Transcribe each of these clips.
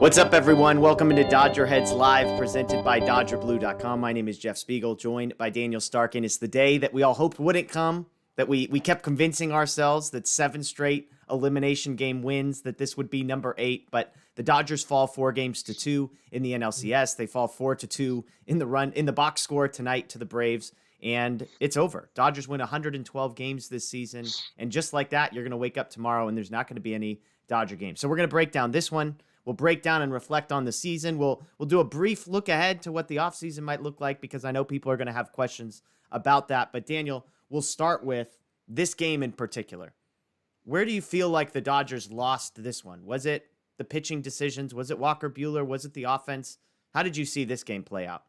What's up, everyone? Welcome into DodgerHeads Live, presented by DodgerBlue.com. My name is Jeff Spiegel, joined by Daniel Starkand. It's the day that we all hoped wouldn't come, that we kept convincing ourselves that 7 straight elimination game wins, that this would be number 8, but the Dodgers fall 4-2 in the NLCS. They fall 4-2 in the box score tonight to the Braves, and it's over. Dodgers win 112 games this season, and just like that, you're going to wake up tomorrow and there's not going to be any Dodger games. So we're going to break down this one. We'll break down and reflect on the season. We'll do a brief look ahead to what the offseason might look like, because I know people are going to have questions about that. But Daniel, we'll start with this game in particular. Where do you feel like the Dodgers lost this one? Was it the pitching decisions? Was it Walker Buehler? Was it the offense? How did you see this game play out?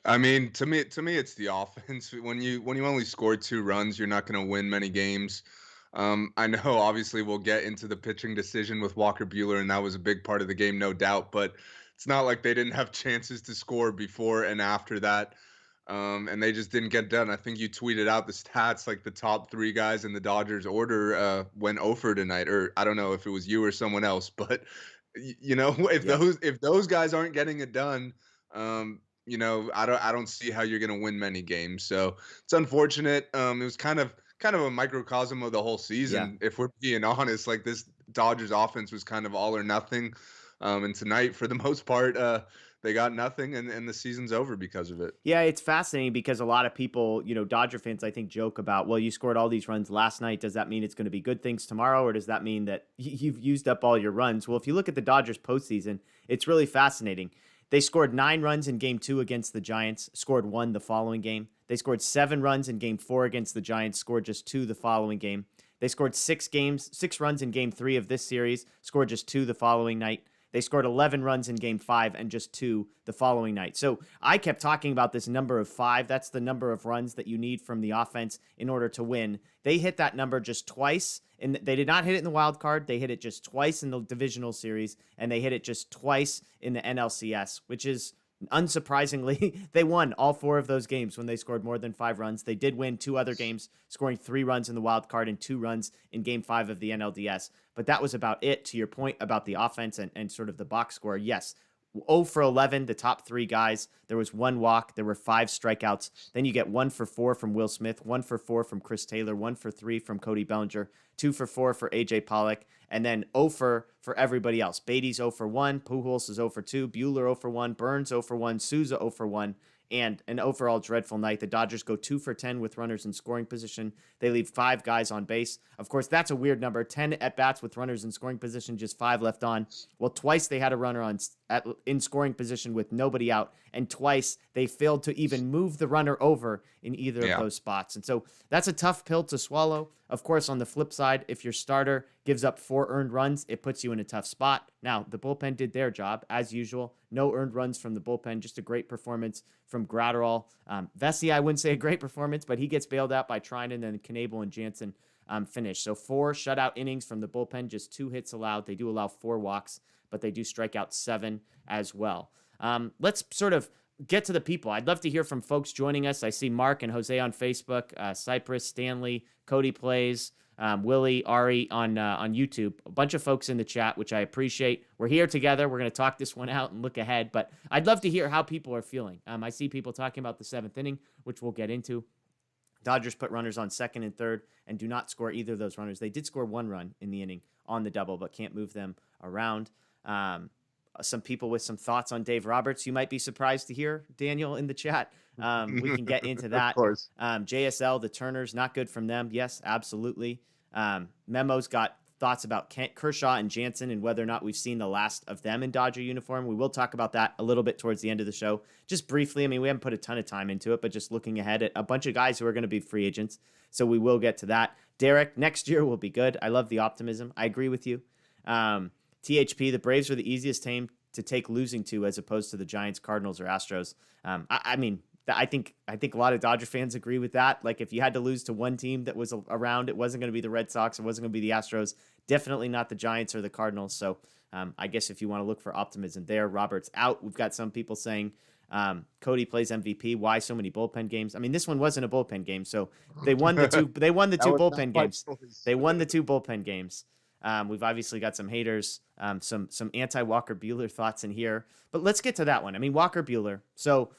I mean, to me, it's the offense. When you only score 2 runs, you're not going to win many games. I know, obviously, we'll get into the pitching decision with Walker Buehler, and that was a big part of the game, no doubt. But it's not like they didn't have chances to score before and after that, and they just didn't get done. I think you tweeted out the stats, like the top 3 guys in the Dodgers order went 0 for tonight, or I don't know if it was you or someone else, but if those guys aren't getting it done, I don't see how you're going to win many games. So it's unfortunate. It was kind of a microcosm of the whole season. Yeah. If we're being honest, like, this Dodgers offense was kind of all or nothing. And tonight, for the most part, they got nothing, and the season's over because of it. Yeah, it's fascinating because a lot of people, Dodger fans, I think, joke about, well, you scored all these runs last night. Does that mean it's going to be good things tomorrow, or does that mean that you've used up all your runs? Well, if you look at the Dodgers postseason, it's really fascinating. They scored 9 runs in Game 2 against the Giants, scored 1 the following game. They scored 7 runs in Game 4 against the Giants, scored just 2 the following game. They scored 6 runs in Game 3 of this series, scored just 2 the following night. They scored 11 runs in Game 5 and just 2 the following night. So I kept talking about this number of 5. That's the number of runs that you need from the offense in order to win. They hit that number just twice, and they did not hit it in the wild card. They hit it just twice in the divisional series, and they hit it just twice in the NLCS, which is, unsurprisingly, they won all 4 of those games when they scored more than 5 runs. They did win 2 other games, scoring 3 runs in the wild card and 2 runs in Game 5 of the NLDS. But that was about it. To your point about the offense and sort of the box score, yes, 0 for 11, the top 3 guys. There was 1 walk. There were 5 strikeouts. Then you get 1 for 4 from Will Smith, 1 for 4 from Chris Taylor, 1 for 3 from Cody Bellinger, 2 for 4 for A.J. Pollock, and then 0 for everybody else. Beatty's 0 for 1, Pujols is 0 for 2, Buehler 0 for 1, Burns 0 for 1, Souza 0 for 1, and an overall dreadful night. The Dodgers go 2 for 10 with runners in scoring position. They leave 5 guys on base. Of course, that's a weird number. 10 at-bats with runners in scoring position, just 5 left on. Well, twice they had a runner in scoring position with nobody out, and twice they failed to even move the runner over in either of those spots. And so that's a tough pill to swallow. Of course, on the flip side, if your starter gives up 4 earned runs, it puts you in a tough spot. Now, the bullpen did their job, as usual. No earned runs from the bullpen, just a great performance from Gratterall. Vesey, I wouldn't say a great performance, but he gets bailed out by Trinan, and Knebel and Jansen finish. So 4 shutout innings from the bullpen, just 2 hits allowed. They do allow 4 walks, but they do strike out 7 as well. Let's sort of get to the people. I'd love to hear from folks joining us. I see Mark and Jose on Facebook, Cypress, Stanley, Cody Plays, Willie, Ari on YouTube. A bunch of folks in the chat, which I appreciate. We're here together. We're going to talk this one out and look ahead, but I'd love to hear how people are feeling. I see people talking about the 7th inning, which we'll get into. Dodgers put runners on 2nd and 3rd and do not score either of those runners. They did score 1 run in the inning on the double, but can't move them around. Some people with some thoughts on Dave Roberts. You might be surprised to hear, Daniel, in the chat. We can get into that. Of course. JSL, the Turners, not good from them. Yes, absolutely. Memo's got thoughts about Kershaw and Jansen and whether or not we've seen the last of them in Dodger uniform. We will talk about that a little bit towards the end of the show. Just briefly, I mean, we haven't put a ton of time into it, but just looking ahead at a bunch of guys who are going to be free agents. So we will get to that. Derek, next year will be good. I love the optimism. I agree with you. THP, the Braves were the easiest team to take losing to as opposed to the Giants, Cardinals, or Astros. I mean, I think a lot of Dodger fans agree with that. Like, if you had to lose to one team that was around, it wasn't going to be the Red Sox. It wasn't going to be the Astros. Definitely not the Giants or the Cardinals. So I guess if you want to look for optimism there, Robert's out. We've got some people saying Cody Plays MVP. Why so many bullpen games? I mean, this one wasn't a bullpen game, so they won the two. They won the two bullpen games. They won the 2 bullpen games. We've obviously got some haters, some anti-Walker Buehler thoughts in here, but let's get to that one. I mean, Walker Buehler. So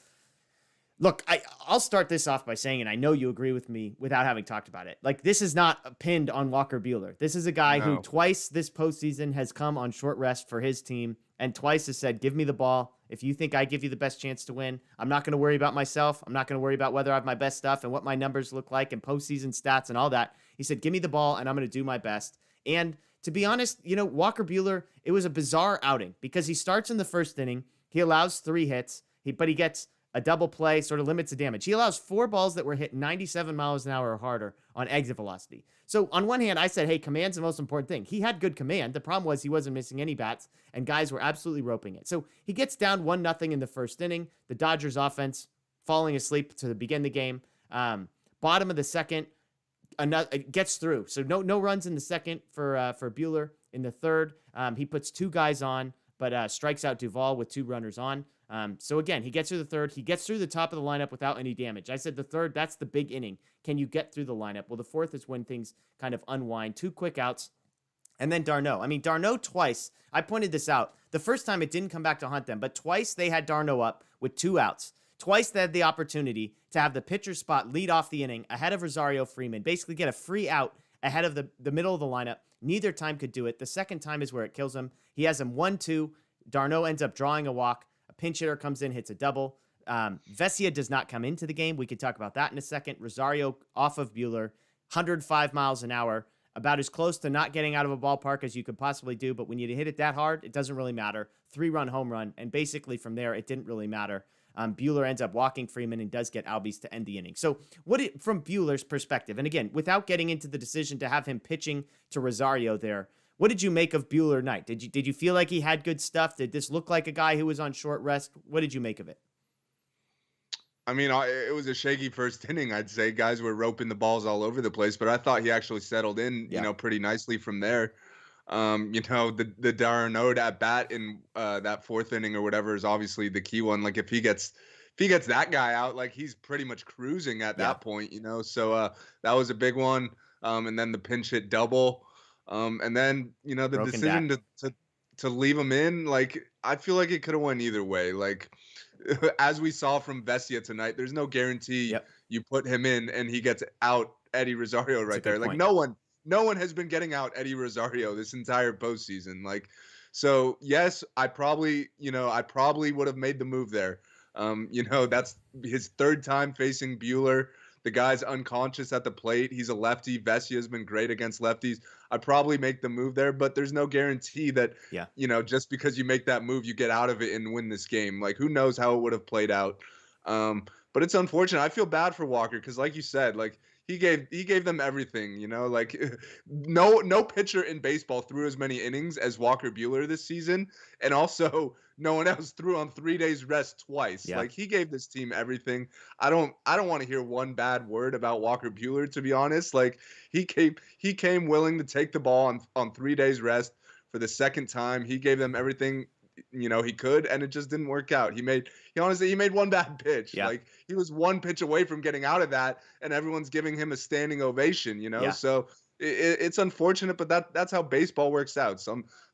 look, I'll start this off by saying, and I know you agree with me without having talked about it. Like, this is not pinned on Walker Buehler. This is a guy who No. twice this postseason has come on short rest for his team and twice has said, give me the ball. If you think I give you the best chance to win, I'm not going to worry about myself. I'm not going to worry about whether I have my best stuff and what my numbers look like and postseason stats and all that. He said, give me the ball and I'm going to do my best. And to be honest, Walker Buehler, it was a bizarre outing because he starts in the first inning. He allows 3 hits, but he gets a double play, sort of limits the damage. He allows 4 balls that were hit 97 miles an hour or harder on exit velocity. So on one hand, I said, hey, command's the most important thing. He had good command. The problem was he wasn't missing any bats, and guys were absolutely roping it. So he gets down 1-0 in the first inning. The Dodgers offense falling asleep to begin the game. Bottom of the second, gets through. So no runs in the second for Buehler. In the third, he puts 2 guys on, but strikes out Duvall with 2 runners on. So again, he gets through the third. He gets through the top of the lineup without any damage. I said the third, that's the big inning. Can you get through the lineup? Well, the fourth is when things kind of unwind. 2 quick outs. And then d'Arnaud. I mean, d'Arnaud twice, I pointed this out. The first time it didn't come back to haunt them, but twice they had d'Arnaud up with 2 outs. Twice they had the opportunity to have the pitcher spot lead off the inning ahead of Rosario Freeman, basically get a free out ahead of the middle of the lineup. Neither time could do it. The second time is where it kills him. He has him 1-2. d'Arnaud ends up drawing a walk. A pinch hitter comes in, hits a double. Vesia does not come into the game. We could talk about that in a second. Rosario off of Buehler, 105 miles an hour, about as close to not getting out of a ballpark as you could possibly do. But when you hit it that hard, it doesn't really matter. 3-run home run. And basically from there, it didn't really matter. Buehler ends up walking Freeman and does get Albies to end the inning. So from Buehler's perspective, and again, without getting into the decision to have him pitching to Rosario there, what did you make of Buehler night? Did you feel like he had good stuff? Did this look like a guy who was on short rest? What did you make of it? I mean, it was a shaky first inning, I'd say. Guys were roping the balls all over the place, but I thought he actually settled in, pretty nicely from there. The d'Arnaud at bat in that 4th inning or whatever is obviously the key one. Like if he gets that guy out, like he's pretty much cruising at that point, So that was a big one. And then the pinch hit double. And then, the Broken decision to leave him in, like I feel like it could have went either way. Like as we saw from Vesia tonight, there's no guarantee you put him in and he gets out Eddie Rosario right there. Like no one has been getting out Eddie Rosario this entire postseason. Like, so yes, I probably would have made the move there. That's his 3rd time facing Buehler. The guy's unconscious at the plate. He's a lefty. Vesia has been great against lefties. I'd probably make the move there, but there's no guarantee that, just because you make that move, you get out of it and win this game. Like, who knows how it would have played out. But it's unfortunate. I feel bad for Walker because, like you said, like he gave them everything, like no pitcher in baseball threw as many innings as Walker Buehler this season. And also no one else threw on 3 days rest twice. Like he gave this team everything. I don't want to hear one bad word about Walker Buehler, to be honest. Like he came willing to take the ball on 3 days rest for the second time. He gave them everything he could, and it just didn't work out. He made one bad pitch. Like he was one pitch away from getting out of that, and everyone's giving him a standing ovation, So it's unfortunate, but that's how baseball works out.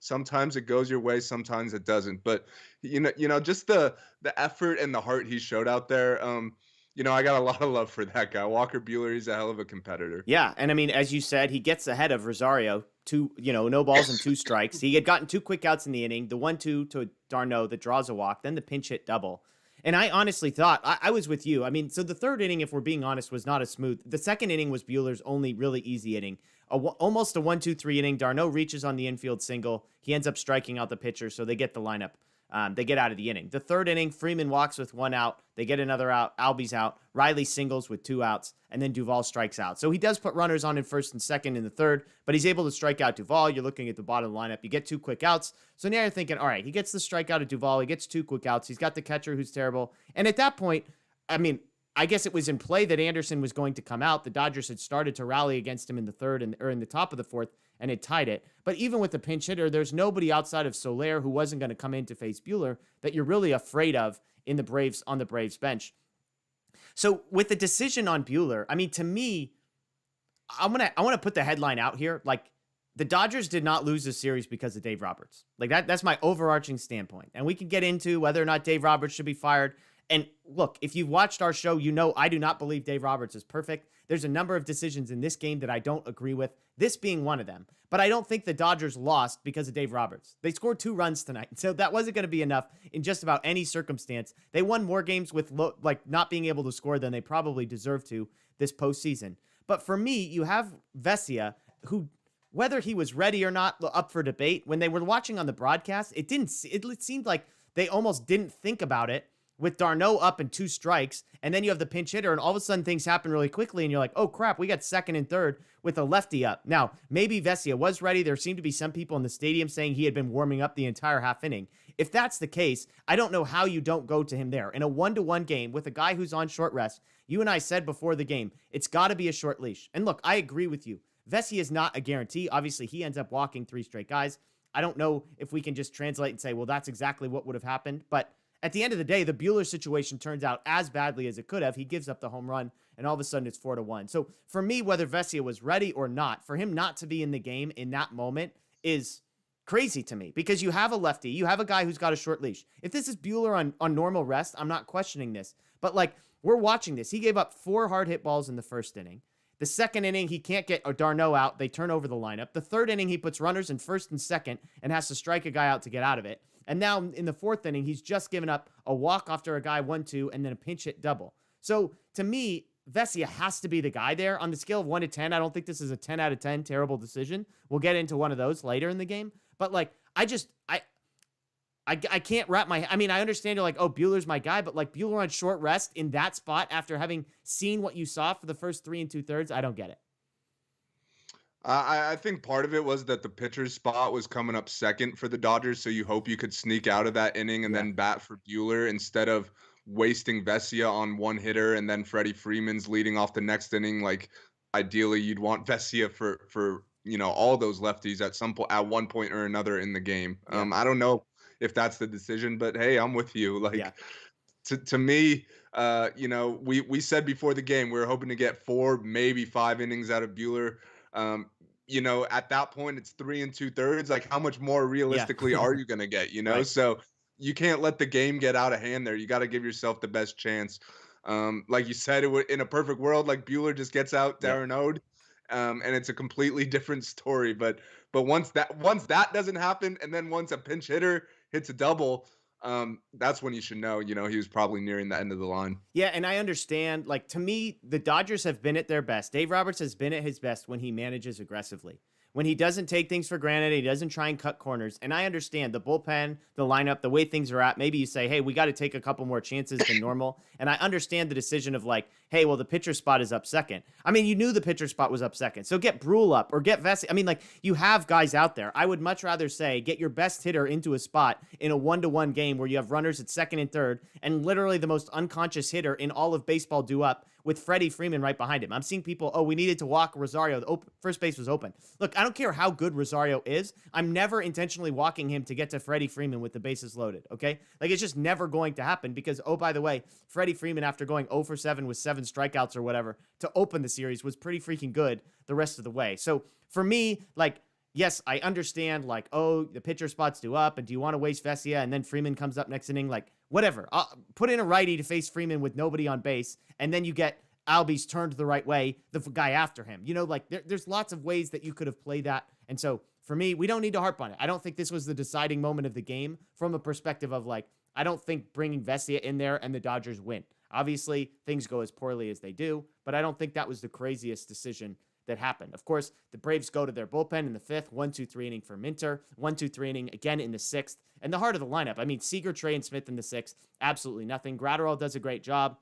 Sometimes it goes your way, sometimes it doesn't. But just the effort and the heart he showed out there. I got a lot of love for that guy. Walker Buehler, he's a hell of a competitor. Yeah, and I mean, as you said, he gets ahead of Rosario. No balls and 2 strikes. He had gotten 2 quick outs in the inning. The 1-2 to d'Arnaud that draws a walk, then the pinch hit double. And I honestly thought, I was with you. I mean, so the 3rd inning, if we're being honest, was not as smooth. The 2nd inning was Buehler's only really easy inning. Almost a 1-2-3 inning. d'Arnaud reaches on the infield single. He ends up striking out the pitcher, so they get the lineup. They get out of the inning. The 3rd inning, Freeman walks with 1 out. They get another out. Albies out. Riley singles with 2 outs. And then Duvall strikes out. So he does put runners on in 1st and 2nd in the 3rd, but he's able to strike out Duvall. You're looking at the bottom lineup. You get 2 quick outs. So now you're thinking, all right, he gets the strikeout of Duvall. He gets 2 quick outs. He's got the catcher who's terrible. And at that point, I mean, I guess it was in play that Anderson was going to come out. The Dodgers had started to rally against him in the 3rd or in the top of the 4th and had tied it. But even with the pinch hitter, there's nobody outside of Soler who wasn't going to come in to face Buehler that you're really afraid of on the Braves bench. So with the decision on Buehler, I mean, to me, I want to put the headline out here. Like, The Dodgers did not lose this series because of Dave Roberts. Like that's my overarching standpoint. And we can get into whether or not Dave Roberts should be fired. And look, if you've watched our show, you know I do not believe Dave Roberts is perfect. There's a number of decisions in this game that I don't agree with, this being one of them. But I don't think the Dodgers lost because of Dave Roberts. They scored 2 runs tonight, so that wasn't going to be enough in just about any circumstance. They won more games with not being able to score than they probably deserve to this postseason. But for me, you have Vesia, who, whether he was ready or not, up for debate. When they were watching on the broadcast, it seemed like they almost didn't think about it with d'Arnaud up and 2 strikes, and then you have the pinch hitter, and all of a sudden things happen really quickly, and you're like, oh crap, we got second and third with a lefty up. Now, maybe Vesia was ready. There seemed to be some people in the stadium saying he had been warming up the entire half inning. If that's the case, I don't know how you don't go to him there. In a 1-1 game with a guy who's on short rest, you and I said before the game, it's got to be a short leash. And look, I agree with you. Vesia is not a guarantee. Obviously, he ends up walking 3 straight guys. I don't know if we can just translate and say, well, that's exactly what would have happened, but at the end of the day, the Buehler situation turns out as badly as it could have. He gives up the home run, and all of a sudden it's 4-1. So for me, whether Vesia was ready or not, for him not to be in the game in that moment is crazy to me, because you have a lefty, you have a guy who's got a short leash. If this is Buehler on normal rest, I'm not questioning this. But like, we're watching this. He gave up 4 hard hit balls in the first inning. The second inning, he can't get d'Arnaud out. They turn over the lineup. The third inning, he puts runners in first and second and has to strike a guy out to get out of it. And now in the 4th inning, he's just given up a walk after a guy 1-2 and then a pinch hit double. So to me, Vesia has to be the guy there. On the scale of 1 to 10, I don't think this is a 10 out of 10 terrible decision. We'll get into one of those later in the game. But like, I can't wrap my, I mean, I understand you're like, oh, Buehler's my guy, but like Buehler on short rest in that spot after having seen what you saw for the first 3 2/3, I don't get it. I think part of it was that the pitcher's spot was coming up second for the Dodgers, so you hope you could sneak out of that inning and then bat for Buehler instead of wasting Vesia on one hitter and then Freddie Freeman's leading off the next inning. Like, ideally, you'd want Vesia for all those lefties at some point, at one point or another in the game. Yeah. I don't know if that's the decision, but hey, I'm with you. Like, Yeah. to me, we said before the game we were hoping to get 4, maybe 5 innings out of Buehler. At that point it's 3 2/3. Like, how much more realistically are you going to get, Right. So you can't let the game get out of hand there. You got to give yourself the best chance. Like you said, in a perfect world, like Buehler just gets out d'Arnaud, and it's a completely different story. But once that doesn't happen, and then once a pinch hitter hits a double, that's when you should know, he was probably nearing the end of the line. Yeah, and I understand, like, to me, the Dodgers have been at their best. Dave Roberts has been at his best when he manages aggressively. When he doesn't take things for granted, he doesn't try and cut corners. And I understand the bullpen, the lineup, the way things are at. Maybe you say, hey, we got to take a couple more chances than normal. And I understand the decision of like, hey, well, the pitcher spot is up second. I mean, you knew the pitcher spot was up second. So get Brule up or get Vesia. I mean, like, you have guys out there. I would much rather say get your best hitter into a spot in a 1-1 game where you have runners at second and third and literally the most unconscious hitter in all of baseball due up with Freddie Freeman right behind him. I'm seeing people, we needed to walk Rosario. First base was open. Look, I don't care how good Rosario is. I'm never intentionally walking him to get to Freddie Freeman with the bases loaded, okay? Like, it's just never going to happen because, by the way, Freddie Freeman, after going 0 for 7 with 7 strikeouts or whatever to open the series, was pretty freaking good the rest of the way. So for me, like, yes, I understand, like, the pitcher spot's due up, and do you want to waste Vesia, and then Freeman comes up next inning? Like, whatever. I'll put in a righty to face Freeman with nobody on base, and then you get Albies turned the right way, the guy after him. Like, there's lots of ways that you could have played that. And so, for me, we don't need to harp on it. I don't think this was the deciding moment of the game from a perspective of, like, I don't think bringing Vesia in there and the Dodgers win. Obviously, things go as poorly as they do, but I don't think that was the craziest decision that happened. Of course, the Braves go to their bullpen in the 5th, 1-2-3 inning for Minter, 1-2-3 inning again in the 6th, and the heart of the lineup. I mean, Seager, Trey, and Smith in the 6th, absolutely nothing. Gratterall does a great job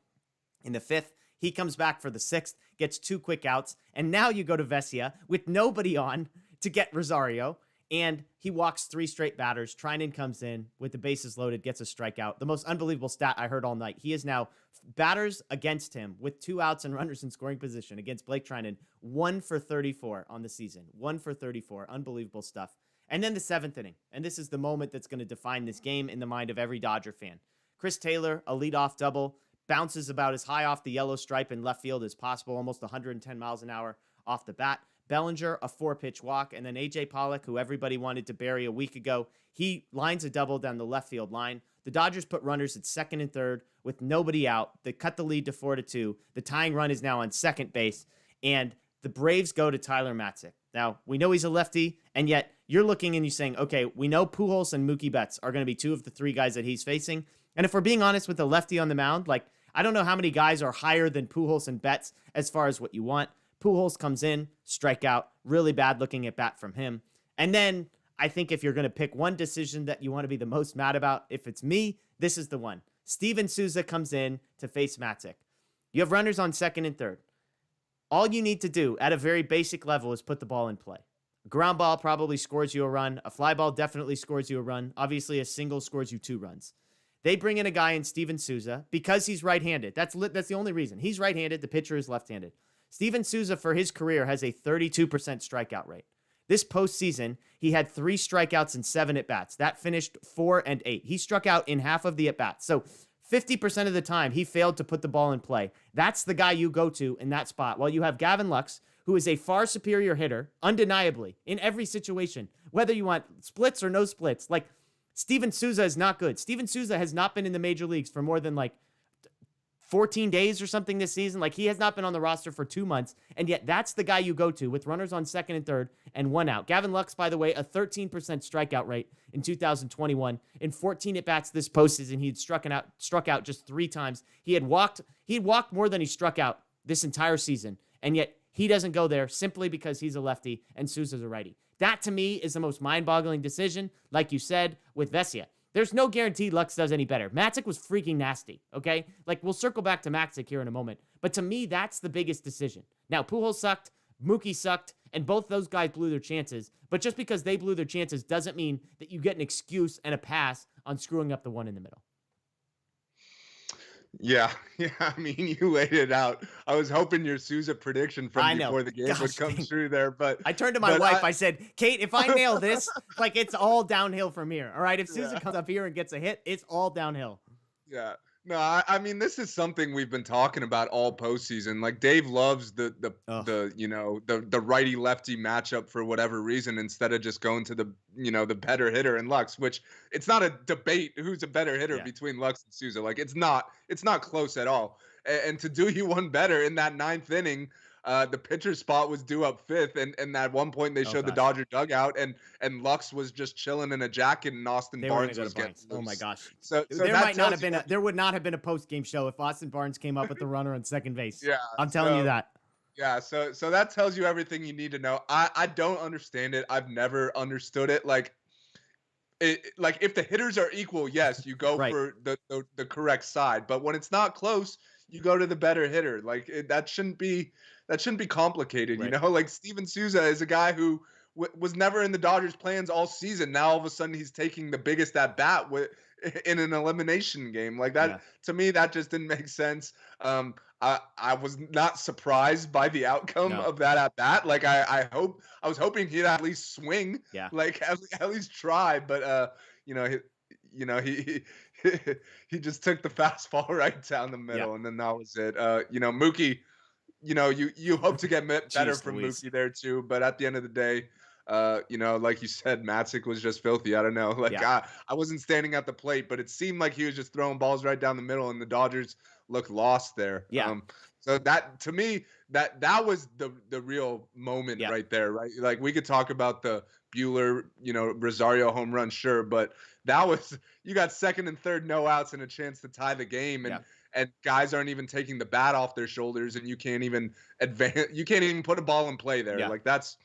in the 5th. He comes back for the 6th, gets 2 quick outs, and now you go to Vesia with nobody on to get Rosario, and he walks 3 straight batters. Trinan comes in with the bases loaded, gets a strikeout. The most unbelievable stat I heard all night. He is now batters against him with 2 outs and runners in scoring position against Blake Trinan, 1 for 34 on the season. 1 for 34. Unbelievable stuff. And then the 7th inning, and this is the moment that's going to define this game in the mind of every Dodger fan. Chris Taylor, a leadoff double, bounces about as high off the yellow stripe in left field as possible, almost 110 miles an hour off the bat. Bellinger, a 4-pitch walk, and then A.J. Pollock, who everybody wanted to bury a week ago, he lines a double down the left field line. The Dodgers put runners at second and third with nobody out. They cut the lead to 4-2. The tying run is now on second base, and the Braves go to Tyler Matzik. Now, we know he's a lefty, and yet you're looking and you're saying, okay, we know Pujols and Mookie Betts are going to be two of the three guys that he's facing. And if we're being honest with the lefty on the mound, like, I don't know how many guys are higher than Pujols and Betts as far as what you want. Pujols comes in, strikeout, really bad looking at bat from him. And then I think if you're going to pick one decision that you want to be the most mad about, if it's me, this is the one. Steven Souza comes in to face Matzik. You have runners on second and third. All you need to do at a very basic level is put the ball in play. A ground ball probably scores you a run. A fly ball definitely scores you a run. Obviously, a single scores you 2 runs. They bring in a guy in Steven Souza because he's right-handed. That's the only reason. He's right-handed. The pitcher is left-handed. Steven Souza, for his career, has a 32% strikeout rate. This postseason, he had 3 strikeouts and 7 at-bats. That finished 4 and 8. He struck out in half of the at-bats. So 50% of the time, he failed to put the ball in play. That's the guy you go to in that spot. While you have Gavin Lux, who is a far superior hitter, undeniably, in every situation, whether you want splits or no splits. Like, Steven Souza is not good. Steven Souza has not been in the major leagues for more than 14 days or something this season. Like, he has not been on the roster for 2 months, and yet that's the guy you go to with runners on second and third and 1 out. Gavin Lux, by the way, a 13% strikeout rate in 2021. In 14 at-bats this postseason, he had struck out just 3 times. He had walked more than he struck out this entire season, and yet he doesn't go there simply because he's a lefty and Souza's a righty. That, to me, is the most mind-boggling decision, like you said, with Vesia. There's no guarantee Lux does any better. Matzik was freaking nasty, okay? Like, we'll circle back to Matzik here in a moment. But to me, that's the biggest decision. Now, Pujols sucked, Mookie sucked, and both those guys blew their chances. But just because they blew their chances doesn't mean that you get an excuse and a pass on screwing up the one in the middle. Yeah. I mean, you laid it out. I was hoping your Souza prediction from before the game would come true there, but I turned to my wife. I said, Kate, if I nail this, like, it's all downhill from here. All right, if Souza comes up here and gets a hit, it's all downhill. Yeah. No, I mean, this is something we've been talking about all postseason. Like, Dave loves the righty lefty matchup for whatever reason, instead of just going to the better hitter in Lux, which it's not a debate who's a better hitter between Lux and Souza. Like, it's not close at all. And to do you one better in that 9th inning, the pitcher spot was due up 5th, and at one point they showed the Dodger dugout, and Lux was just chilling in a jacket, and Austin Barnes was getting loose. Oh my gosh! So there would not have been a post-game show if Austin Barnes came up with the runner on second base. Yeah, I'm telling you that. Yeah, so that tells you everything you need to know. I don't understand it. I've never understood it. Like, if the hitters are equal, yes, you go for the correct side. But when it's not close, you go to the better hitter. Like, that shouldn't be complicated, you know? Like, Steven Souza is a guy who was never in the Dodgers' plans all season. Now all of a sudden he's taking the biggest at bat in an elimination game. Like, that to me, that just didn't make sense. I was not surprised by the outcome of that at bat. Like, I was hoping he'd at least swing. Yeah. Like, at least try. But he just took the fastball right down the middle, and then that was it. Mookie, you hope to get better from Mookie there too, but at the end of the day, like you said, Matzik was just filthy. I don't know. Like, I wasn't standing at the plate, but it seemed like he was just throwing balls right down the middle, and the Dodgers looked lost there. Yeah. So that, to me, that was the real moment right there, right? Like, we could talk about the Buehler, Rosario home run, sure, but that was, you got second and third no outs and a chance to tie the game, and guys aren't even taking the bat off their shoulders, and you can't even advance. You can't even put a ball in play there. Yeah. Like, that's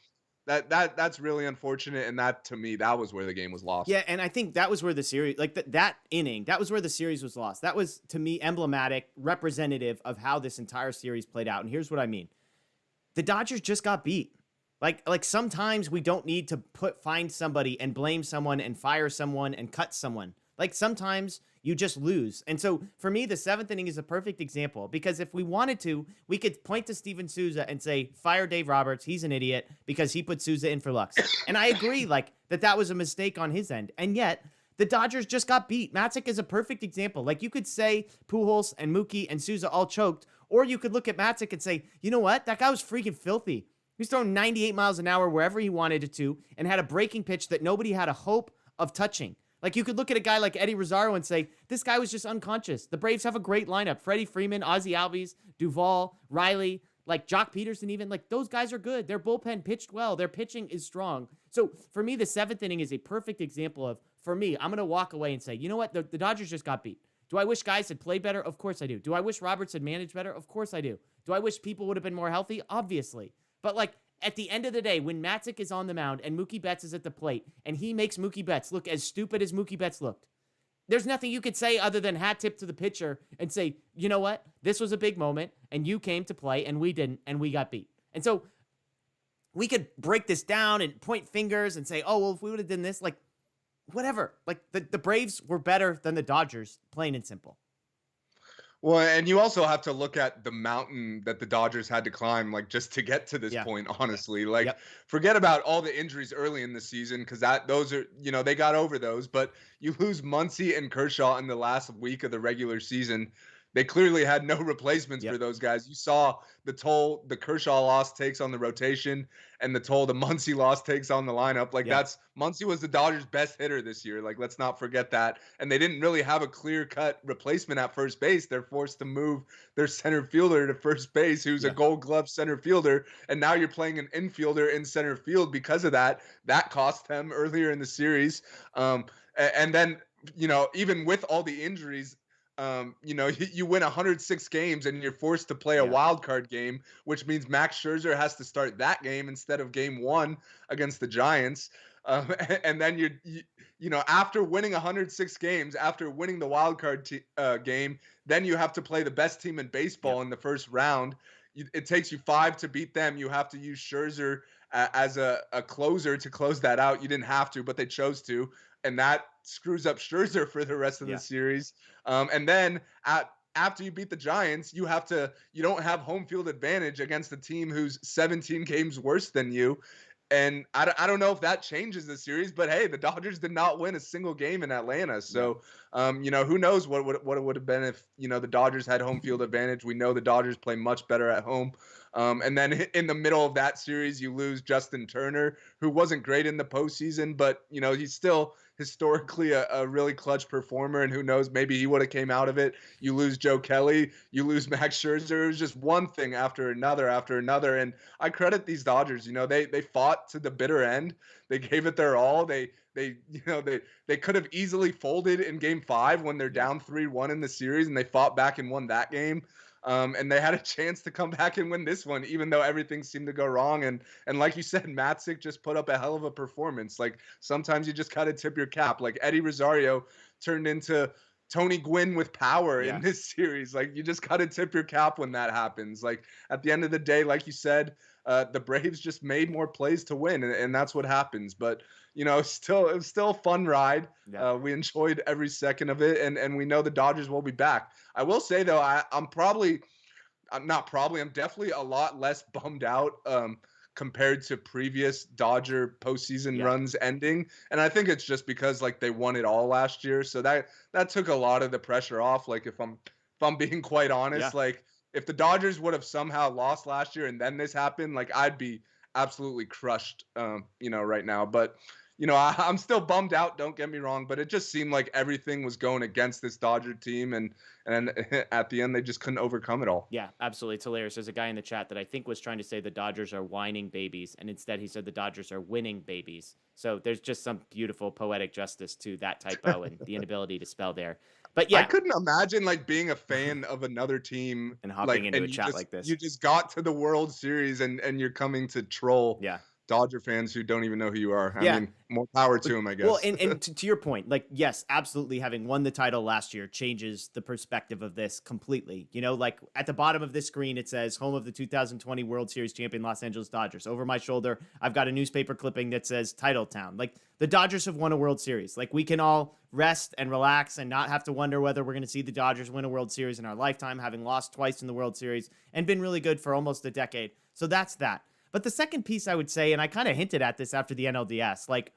really unfortunate. And that, to me, that was where the game was lost. Yeah. And I think that was where the series, like that inning, that was where the series was lost. That was, to me, emblematic, representative of how this entire series played out. And here's what I mean. The Dodgers just got beat. Like sometimes we don't need to find somebody and blame someone and fire someone and cut someone. Like, sometimes you just lose. And so for me, the 7th inning is a perfect example, because if we wanted to, we could point to Steven Souza and say, fire Dave Roberts. He's an idiot because he put Souza in for Lux. And I agree, like, that was a mistake on his end. And yet the Dodgers just got beat. Matzik is a perfect example. Like, you could say Pujols and Mookie and Souza all choked, or you could look at Matzik and say, you know what? That guy was freaking filthy. He was throwing 98 miles an hour wherever he wanted it to and had a breaking pitch that nobody had a hope of touching. Like, you could look at a guy like Eddie Rosario and say, this guy was just unconscious. The Braves have a great lineup. Freddie Freeman, Ozzie Albies, Duvall, Riley, like Jock Peterson even. Like, those guys are good. Their bullpen pitched well. Their pitching is strong. So, for me, the 7th inning is a perfect example of, for me, I'm going to walk away and say, you know what? The Dodgers just got beat. Do I wish guys had played better? Of course I do. Do I wish Roberts had managed better? Of course I do. Do I wish people would have been more healthy? Obviously. But, like, at the end of the day, when Matzik is on the mound and Mookie Betts is at the plate and he makes Mookie Betts look as stupid as Mookie Betts looked, there's nothing you could say other than hat tip to the pitcher and say, you know what? This was a big moment and you came to play and we didn't and we got beat. And so we could break this down and point fingers and say, oh, well, if we would have done this, like, whatever. Like, the Braves were better than the Dodgers, plain and simple. Well, and you also have to look at the mountain that the Dodgers had to climb, like, just to get to this point, honestly. Like, forget about all the injuries early in the season, because those are, they got over those. But you lose Muncy and Kershaw in the last week of the regular season. They clearly had no replacements for those guys. You saw the toll the Kershaw loss takes on the rotation and the toll the Muncy loss takes on the lineup. Like, Muncy was the Dodgers' best hitter this year. Like, let's not forget that. And they didn't really have a clear-cut replacement at first base. They're forced to move their center fielder to first base, who's a Gold Glove center fielder. And now you're playing an infielder in center field because of that. That cost them earlier in the series. And then, even with all the injuries, you win 106 games and you're forced to play a wild card game, which means Max Scherzer has to start that game instead of game 1 against the Giants. And then after winning 106 games, after winning the wild card game, then you have to play the best team in baseball in the first round. It takes you 5 to beat them. You have to use Scherzer as a closer to close that out. You didn't have to, but they chose to. And that screws up Scherzer for the rest of the series. And then after you beat the Giants, you don't have home field advantage against a team who's 17 games worse than you. And I don't know if that changes the series, but hey, the Dodgers did not win a single game in Atlanta. So, who knows what it would have been if, the Dodgers had home field advantage. We know the Dodgers play much better at home. And then in the middle of that series, you lose Justin Turner, who wasn't great in the postseason, but, he's still historically a really clutch performer, and who knows, maybe he would have came out of it. You lose Joe Kelly, you lose Max Scherzer. It was just one thing after another, and I credit these Dodgers. They fought to the bitter end. They gave it their all. They could have easily folded in game 5 when they're down 3-1 in the series, and they fought back and won that game. And they had a chance to come back and win this one, even though everything seemed to go wrong. And like you said, Matzik just put up a hell of a performance. Like, sometimes you just got to tip your cap. Like, Eddie Rosario turned into Tony Gwynn with power in this series. Like, you just got to tip your cap when that happens. Like, at the end of the day, like you said, the Braves just made more plays to win, and that's what happens. But, it was still a fun ride. We enjoyed every second of it, and we know the Dodgers will be back. I will say, though, I'm definitely a lot less bummed out compared to previous Dodger postseason runs ending. And I think it's just because, like, they won it all last year. So that took a lot of the pressure off. Like, if I'm being quite honest, like, if the Dodgers would have somehow lost last year and then this happened, like, I'd be absolutely crushed, right now. But, I'm still bummed out, don't get me wrong, but it just seemed like everything was going against this Dodger team, and at the end, they just couldn't overcome it all. Yeah, absolutely. It's hilarious. There's a guy in the chat that I think was trying to say the Dodgers are whining babies, and instead he said the Dodgers are winning babies. So there's just some beautiful poetic justice to that typo and the inability to spell there. But yeah, I couldn't imagine, like, being a fan of another team and hopping into a chat like this. You just got to the World Series and you're coming to troll Dodger fans who don't even know who you are. I mean, more power to them, I guess. Well, and to your point, like, yes, absolutely, having won the title last year changes the perspective of this completely. Like, at the bottom of this screen, it says home of the 2020 World Series champion Los Angeles Dodgers. Over my shoulder, I've got a newspaper clipping that says Title Town. Like, the Dodgers have won a World Series. Like, we can all rest and relax and not have to wonder whether we're going to see the Dodgers win a World Series in our lifetime, having lost twice in the World Series and been really good for almost a decade. So that's that. But the second piece I would say, and I kind of hinted at this after the NLDS, like,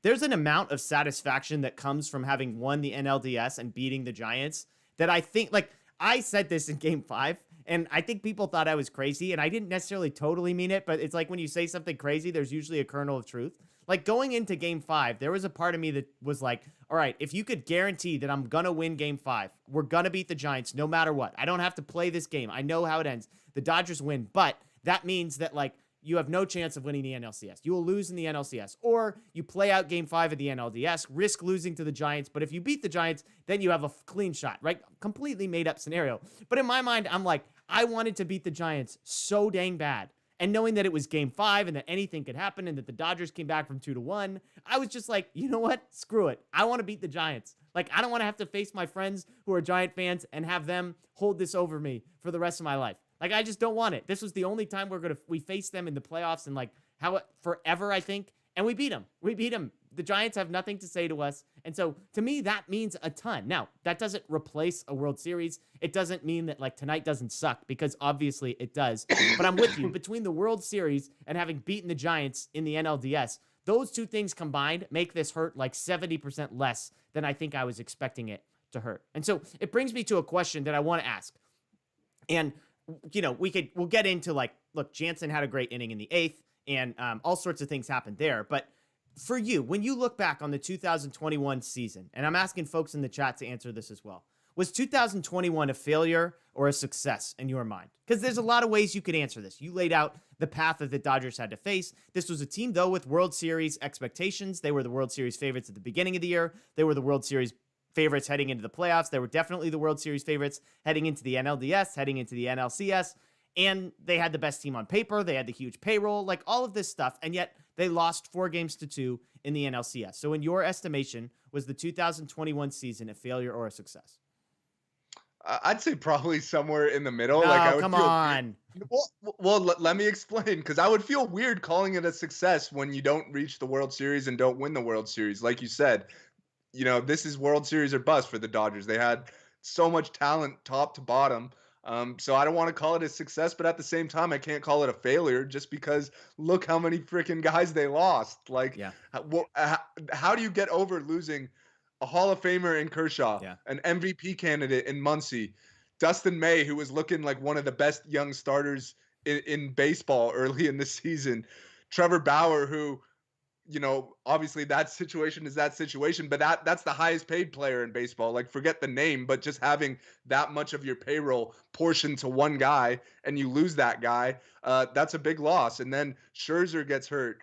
there's an amount of satisfaction that comes from having won the NLDS and beating the Giants that I think, like, I said this in game 5, And I think people thought I was crazy, and I didn't necessarily totally mean it, but it's like when you say something crazy, there's usually a kernel of truth. Like going into game 5, there was a part of me that was like, all right, if you could guarantee that I'm going to win game 5, we're going to beat the Giants no matter what. I don't have to play this game. I know how it ends. The Dodgers win, but that means that like you have no chance of winning the NLCS. You will lose in the NLCS, or you play out game 5 of the NLDS, risk losing to the Giants. But if you beat the Giants, then you have a clean shot, right? Completely made up scenario. But in my mind, I'm like, I wanted to beat the Giants so dang bad. And knowing that it was game 5 and that anything could happen and that the Dodgers came back from 2-1, I was just like, you know what? Screw it. I want to beat the Giants. Like, I don't want to have to face my friends who are Giant fans and have them hold this over me for the rest of my life. Like, I just don't want it. This was the only time we faced them in the playoffs and like forever, I think. And we beat them. We beat them. The Giants have nothing to say to us. And so to me, that means a ton. Now, that doesn't replace a World Series. It doesn't mean that like tonight doesn't suck, because obviously it does. But I'm with you. Between the World Series and having beaten the Giants in the NLDS, those two things combined make this hurt like 70% less than I think I was expecting it to hurt. And so it brings me to a question that I want to ask. And you know, we'll get into like, look, Jansen had a great inning in the 8th, and all sorts of things happened there. But for you, when you look back on the 2021 season, and I'm asking folks in the chat to answer this as well, was 2021 a failure or a success in your mind? Because there's a lot of ways you could answer this. You laid out the path that the Dodgers had to face. This was a team, though, with World Series expectations. They were the World Series favorites at the beginning of the year. They were the World Series favorites heading into the playoffs. They were definitely the World Series favorites heading into the NLDS, heading into the NLCS. And they had the best team on paper. They had the huge payroll, like all of this stuff. And yet they lost 4-2 in the NLCS. So in your estimation, was the 2021 season a failure or a success? I'd say probably somewhere in the middle. No, like I would come feel on. let me explain, because I would feel weird calling it a success when you don't reach the World Series and don't win the World Series. Like you said, you know, this is World Series or bust for the Dodgers. They had so much talent top to bottom. So I don't want to call it a success, but at the same time, I can't call it a failure just because look how many freaking guys they lost. Like, Yeah. How do you get over losing a Hall of Famer in Kershaw, Yeah. an MVP candidate in Muncy, Dustin May, who was looking like one of the best young starters in baseball early in the season, Trevor Bauer, who, you know, obviously that situation is that situation, but that's the highest paid player in baseball. Like, forget the name, but just having that much of your payroll portioned to one guy and you lose that guy, that's a big loss. And then Scherzer gets hurt.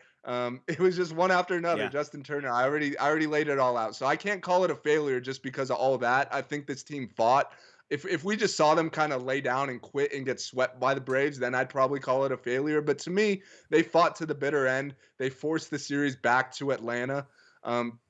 It was just one after another. Yeah. Justin Turner, I already laid it all out. So I can't call it a failure just because of all that. I think this team fought. If we just saw them kind of lay down and quit and get swept by the Braves, then I'd probably call it a failure. But to me, they fought to the bitter end. They forced the series back to Atlanta.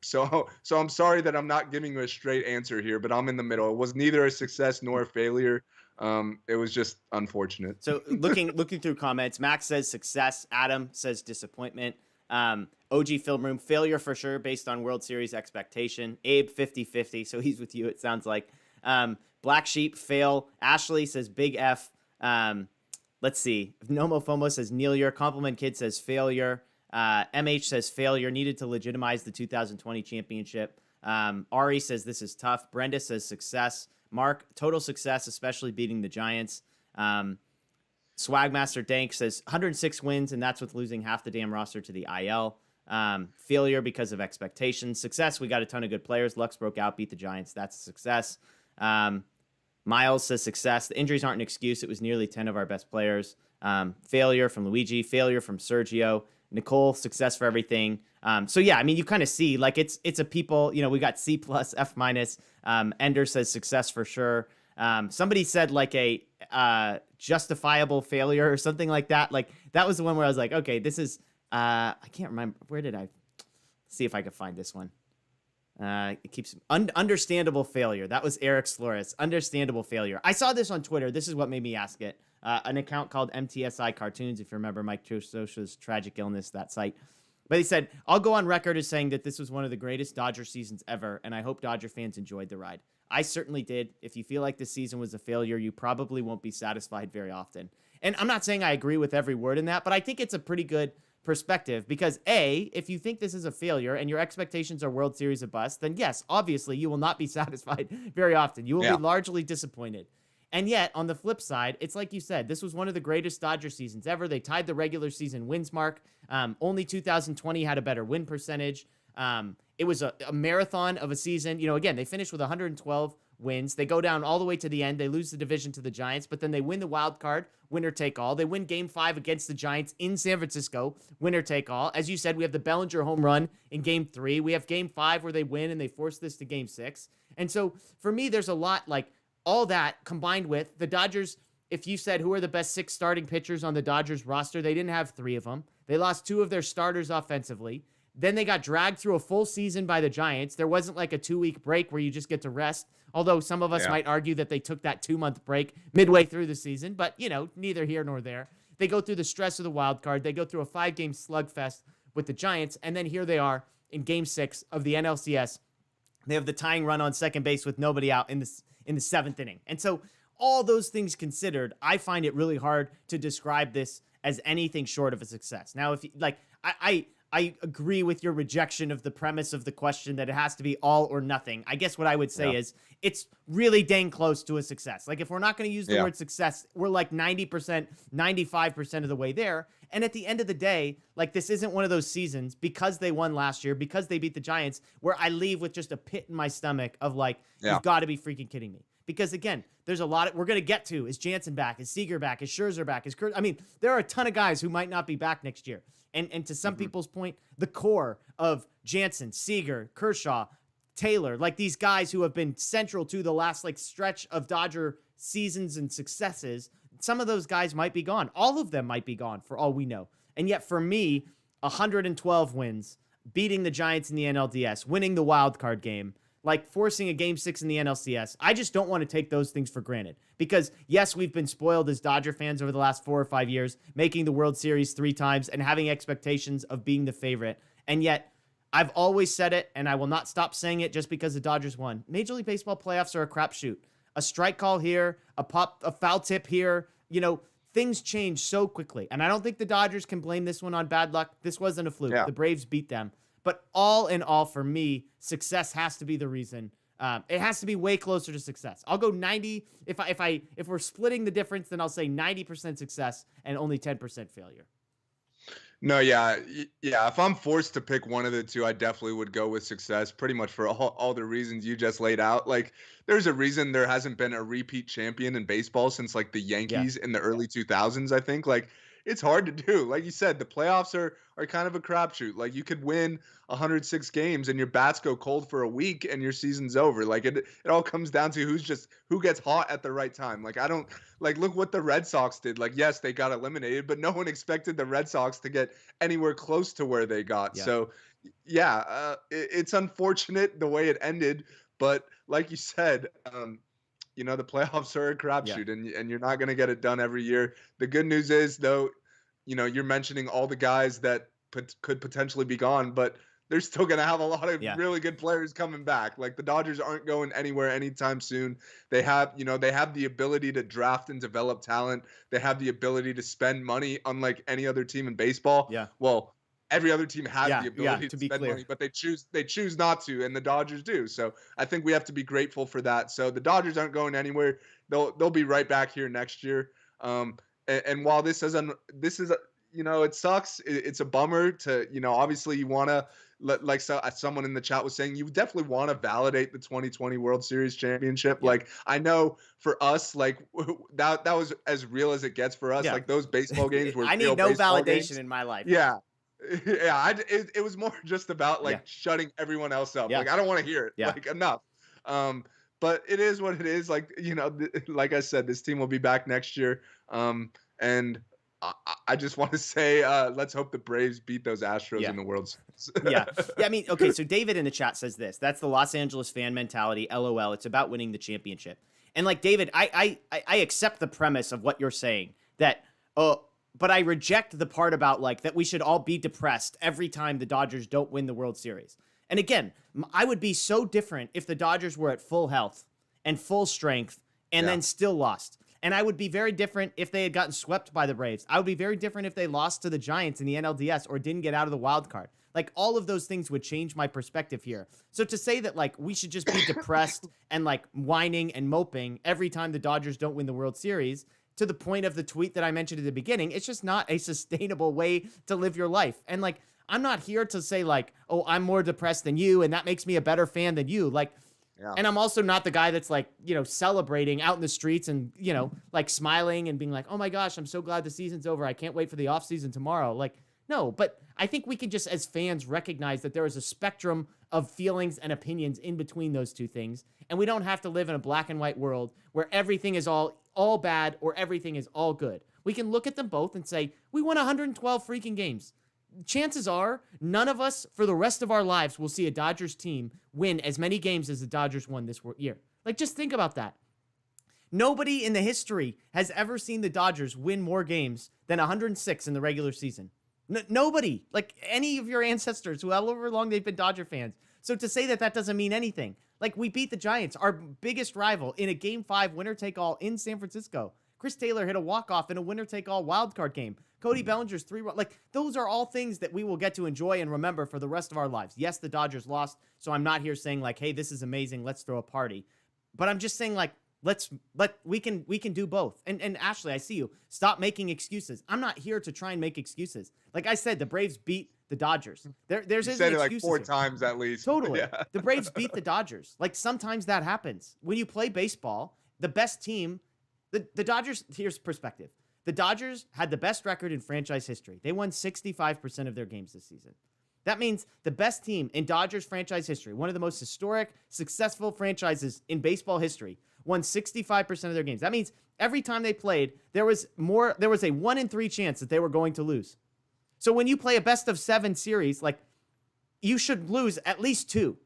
So I'm sorry that I'm not giving you a straight answer here, but I'm in the middle. It was neither a success nor a failure. It was just unfortunate. So looking through comments, Max says success. Adam says disappointment. OG Film Room, failure for sure based on World Series expectation. Abe 50-50, so he's with you, it sounds like. Black Sheep, fail. Ashley says big F. Let's see. Nomo Fomo says Neilier. Compliment Kid says failure. MH says failure. Needed to legitimize the 2020 championship. Ari says this is tough. Brenda says success. Mark, total success, especially beating the Giants. Swagmaster Dank says 106 wins, and that's with losing half the damn roster to the IL. Failure because of expectations. Success, we got a ton of good players. Lux broke out, beat the Giants. That's a success. Miles says success. The injuries aren't an excuse. It was nearly 10 of our best players. Failure from Luigi. Failure from Sergio. Nicole, success for everything. So yeah, I mean, you kind of see like it's a people, you know, we got C+, F-. Ender says success for sure. Somebody said like a justifiable failure or something like that. Like that was the one where I was like, okay, this is I can't remember, where did I see if I could find this one. It keeps understandable failure. That was Eric Flores. Understandable failure. I saw this on Twitter. This is what made me ask it. An account called MTSI Cartoons, if you remember Mike Trososha's tragic illness, that site. But he said, I'll go on record as saying that this was one of the greatest Dodger seasons ever, and I hope Dodger fans enjoyed the ride. I certainly did. If you feel like this season was a failure, you probably won't be satisfied very often. And I'm not saying I agree with every word in that, but I think it's a pretty good perspective because A, if you think this is a failure and your expectations are World Series or bust, then yes, obviously you will not be satisfied very often. You will be largely disappointed. And yet, on the flip side, it's like you said, this was one of the greatest Dodger seasons ever. They tied the regular season wins mark. Only 2020 had a better win percentage. It was a marathon of a season. Again, they finished with 112 wins. They go down all the way to the end. They lose the division to the Giants, but then they win the wild card, winner take all. They win Game 5 against the Giants in San Francisco, winner take all. As you said, we have the Bellinger home run in Game 3. We have Game 5 where they win and they force this to Game 6. And so for me, there's a lot like all that combined with the Dodgers. If you said who are the best 6 starting pitchers on the Dodgers roster, they didn't have 3 of them. They lost 2 of their starters offensively. Then they got dragged through a full season by the Giants. There wasn't like a 2-week break where you just get to rest. Although some of us might argue that they took that 2-month break midway through the season, but neither here nor there. They go through the stress of the wild card. They go through a 5-game slugfest with the Giants, and then here they are in Game 6 of the NLCS. They have the tying run on second base with nobody out in the 7th inning. And so all those things considered, I find it really hard to describe this as anything short of a success. Now, if you, like, I agree with your rejection of the premise of the question that it has to be all or nothing. I guess what I would say is it's really dang close to a success. Like if we're not going to use the word success, we're like 90%, 95% of the way there. And at the end of the day, like this isn't one of those seasons because they won last year, because they beat the Giants, where I leave with just a pit in my stomach of like, you've got to be freaking kidding me. Because again, there's a lot we're going to get to. Is Jansen back? Is Seager back? Is Scherzer back? Is Kurt? I mean, there are a ton of guys who might not be back next year. And to some people's point, the core of Jansen, Seager, Kershaw, Taylor, like these guys who have been central to the last like stretch of Dodger seasons and successes, some of those guys might be gone. All of them might be gone for all we know. And yet for me, 112 wins, beating the Giants in the NLDS, winning the wild card game, like forcing a Game 6 in the NLCS. I just don't want to take those things for granted. Because, yes, we've been spoiled as Dodger fans over the last 4 or 5 years, making the World Series 3 times and having expectations of being the favorite. And yet, I've always said it, and I will not stop saying it just because the Dodgers won. Major League Baseball playoffs are a crapshoot. A strike call here, a foul tip here, things change so quickly. And I don't think the Dodgers can blame this one on bad luck. This wasn't a fluke. The Braves beat them. But all in all, for me, success has to be the reason. It has to be way closer to success. I'll go 90. If we're splitting the difference, then I'll say 90% success and only 10% failure. No, yeah. If I'm forced to pick one of the two, I definitely would go with success, pretty much for all the reasons you just laid out. Like, there's a reason there hasn't been a repeat champion in baseball since like the Yankees in the early 2000s. I think like it's hard to do. Like you said, the playoffs are kind of a crapshoot. Like you could win 106 games and your bats go cold for a week and your season's over. Like it all comes down to who gets hot at the right time. Like I don't like look what the Red Sox did. Like yes, they got eliminated, but no one expected the Red Sox to get anywhere close to where they got. So it's unfortunate the way it ended, but like you said, the playoffs are a crapshoot, and you're not going to get it done every year. The good news is, though, you're mentioning all the guys that could potentially be gone, but they're still going to have a lot of really good players coming back. Like the Dodgers aren't going anywhere anytime soon. They have the ability to draft and develop talent. They have the ability to spend money, unlike any other team in baseball. Yeah. Well, every other team has the ability to spend clear. money, but they choose not to, and the Dodgers do. So I think we have to be grateful for that. So the Dodgers aren't going anywhere. They'll be right back here next year. And while this is it sucks. It's a bummer to obviously you want to like someone in the chat was saying, you definitely want to validate the 2020 World Series championship. Yeah. Like I know for us, like that was as real as it gets for us. Like those baseball games were I need no validation in my life. Yeah. It was more just about like shutting everyone else up. Like I don't want to hear it. Like enough. But it is what it is. Like like I said, this team will be back next year. And I just want to say, let's hope the Braves beat those Astros in the World Series. I mean, okay. So David in the chat says this. That's the Los Angeles fan mentality. LOL. It's about winning the championship. And like David, I accept the premise of what you're saying that. But I reject the part about like that we should all be depressed every time the Dodgers don't win the World Series. And again, I would be so different if the Dodgers were at full health and full strength and then still lost. And I would be very different if they had gotten swept by the Braves. I would be very different if they lost to the Giants in the NLDS or didn't get out of the wild card. Like all of those things would change my perspective here. So to say that like we should just be depressed and like whining and moping every time the Dodgers don't win the World Series, to the point of the tweet that I mentioned at the beginning, it's just not a sustainable way to live your life. And like, I'm not here to say like, oh, I'm more depressed than you and that makes me a better fan than you. Like, and I'm also not the guy that's like, celebrating out in the streets and, like smiling and being like, oh my gosh, I'm so glad the season's over. I can't wait for the offseason tomorrow. Like, no, but I think we can just as fans recognize that there is a spectrum of feelings and opinions in between those two things. And we don't have to live in a black and white world where everything is all bad or everything is all good. We can look at them both and say, we won 112 freaking games. Chances are none of us for the rest of our lives will see a Dodgers team win as many games as the Dodgers won this year. Like, just think about that. Nobody in the history has ever seen the Dodgers win more games than 106 in the regular season. Nobody, like any of your ancestors, however long they've been Dodger fans. So to say that that doesn't mean anything, like we beat the Giants, our biggest rival, in a Game 5 winner-take-all in San Francisco. Chris Taylor hit a walk-off in a winner-take-all wildcard game. Cody Bellinger's 3 like those are all things that we will get to enjoy and remember for the rest of our lives. Yes, the Dodgers lost, so I'm not here saying like, hey, this is amazing, let's throw a party. But I'm just saying like, we can do both. And Ashley, I see you. Stop making excuses. I'm not here to try and make excuses. Like I said, the Braves beat the Dodgers. There's you said it like 4 here. times at least. Totally. Yeah. The Braves beat the Dodgers. Like sometimes that happens. When you play baseball, the best team, the Dodgers, here's perspective. The Dodgers had the best record in franchise history. They won 65% of their games this season. That means the best team in Dodgers franchise history, one of the most historic, successful franchises in baseball history, won 65% of their games. That means every time they played, there was a 1 in 3 chance that they were going to lose. So when you play a best of 7 series, like you should lose at least 2.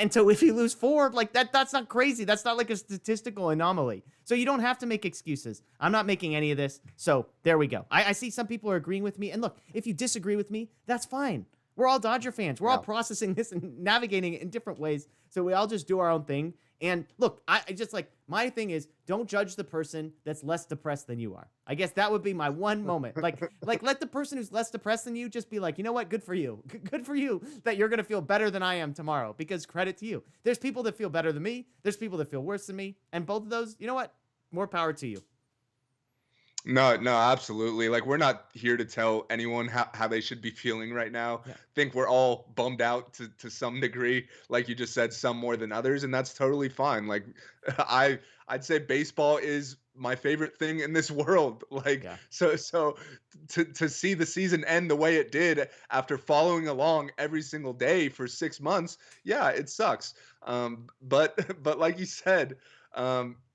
And so if you lose 4, like that's not crazy. That's not like a statistical anomaly. So you don't have to make excuses. I'm not making any of this. So there we go. I see some people are agreeing with me. And look, if you disagree with me, that's fine. We're all Dodger fans. We're all processing this and navigating it in different ways. So we all just do our own thing. And look, I just like, my thing is don't judge the person that's less depressed than you are. I guess that would be my one moment. Like let the person who's less depressed than you just be like, you know what? Good for you. Good for you that you're going to feel better than I am tomorrow, because credit to you. There's people that feel better than me. There's people that feel worse than me. And both of those, you know what? More power to you. No, absolutely. Like, we're not here to tell anyone how they should be feeling right now. Yeah. I think we're all bummed out to some degree, like you just said, some more than others, and that's totally fine. Like, I'd say baseball is my favorite thing in this world. Like, so to see the season end the way it did after following along every single day for 6 months, yeah, it sucks. But like you said,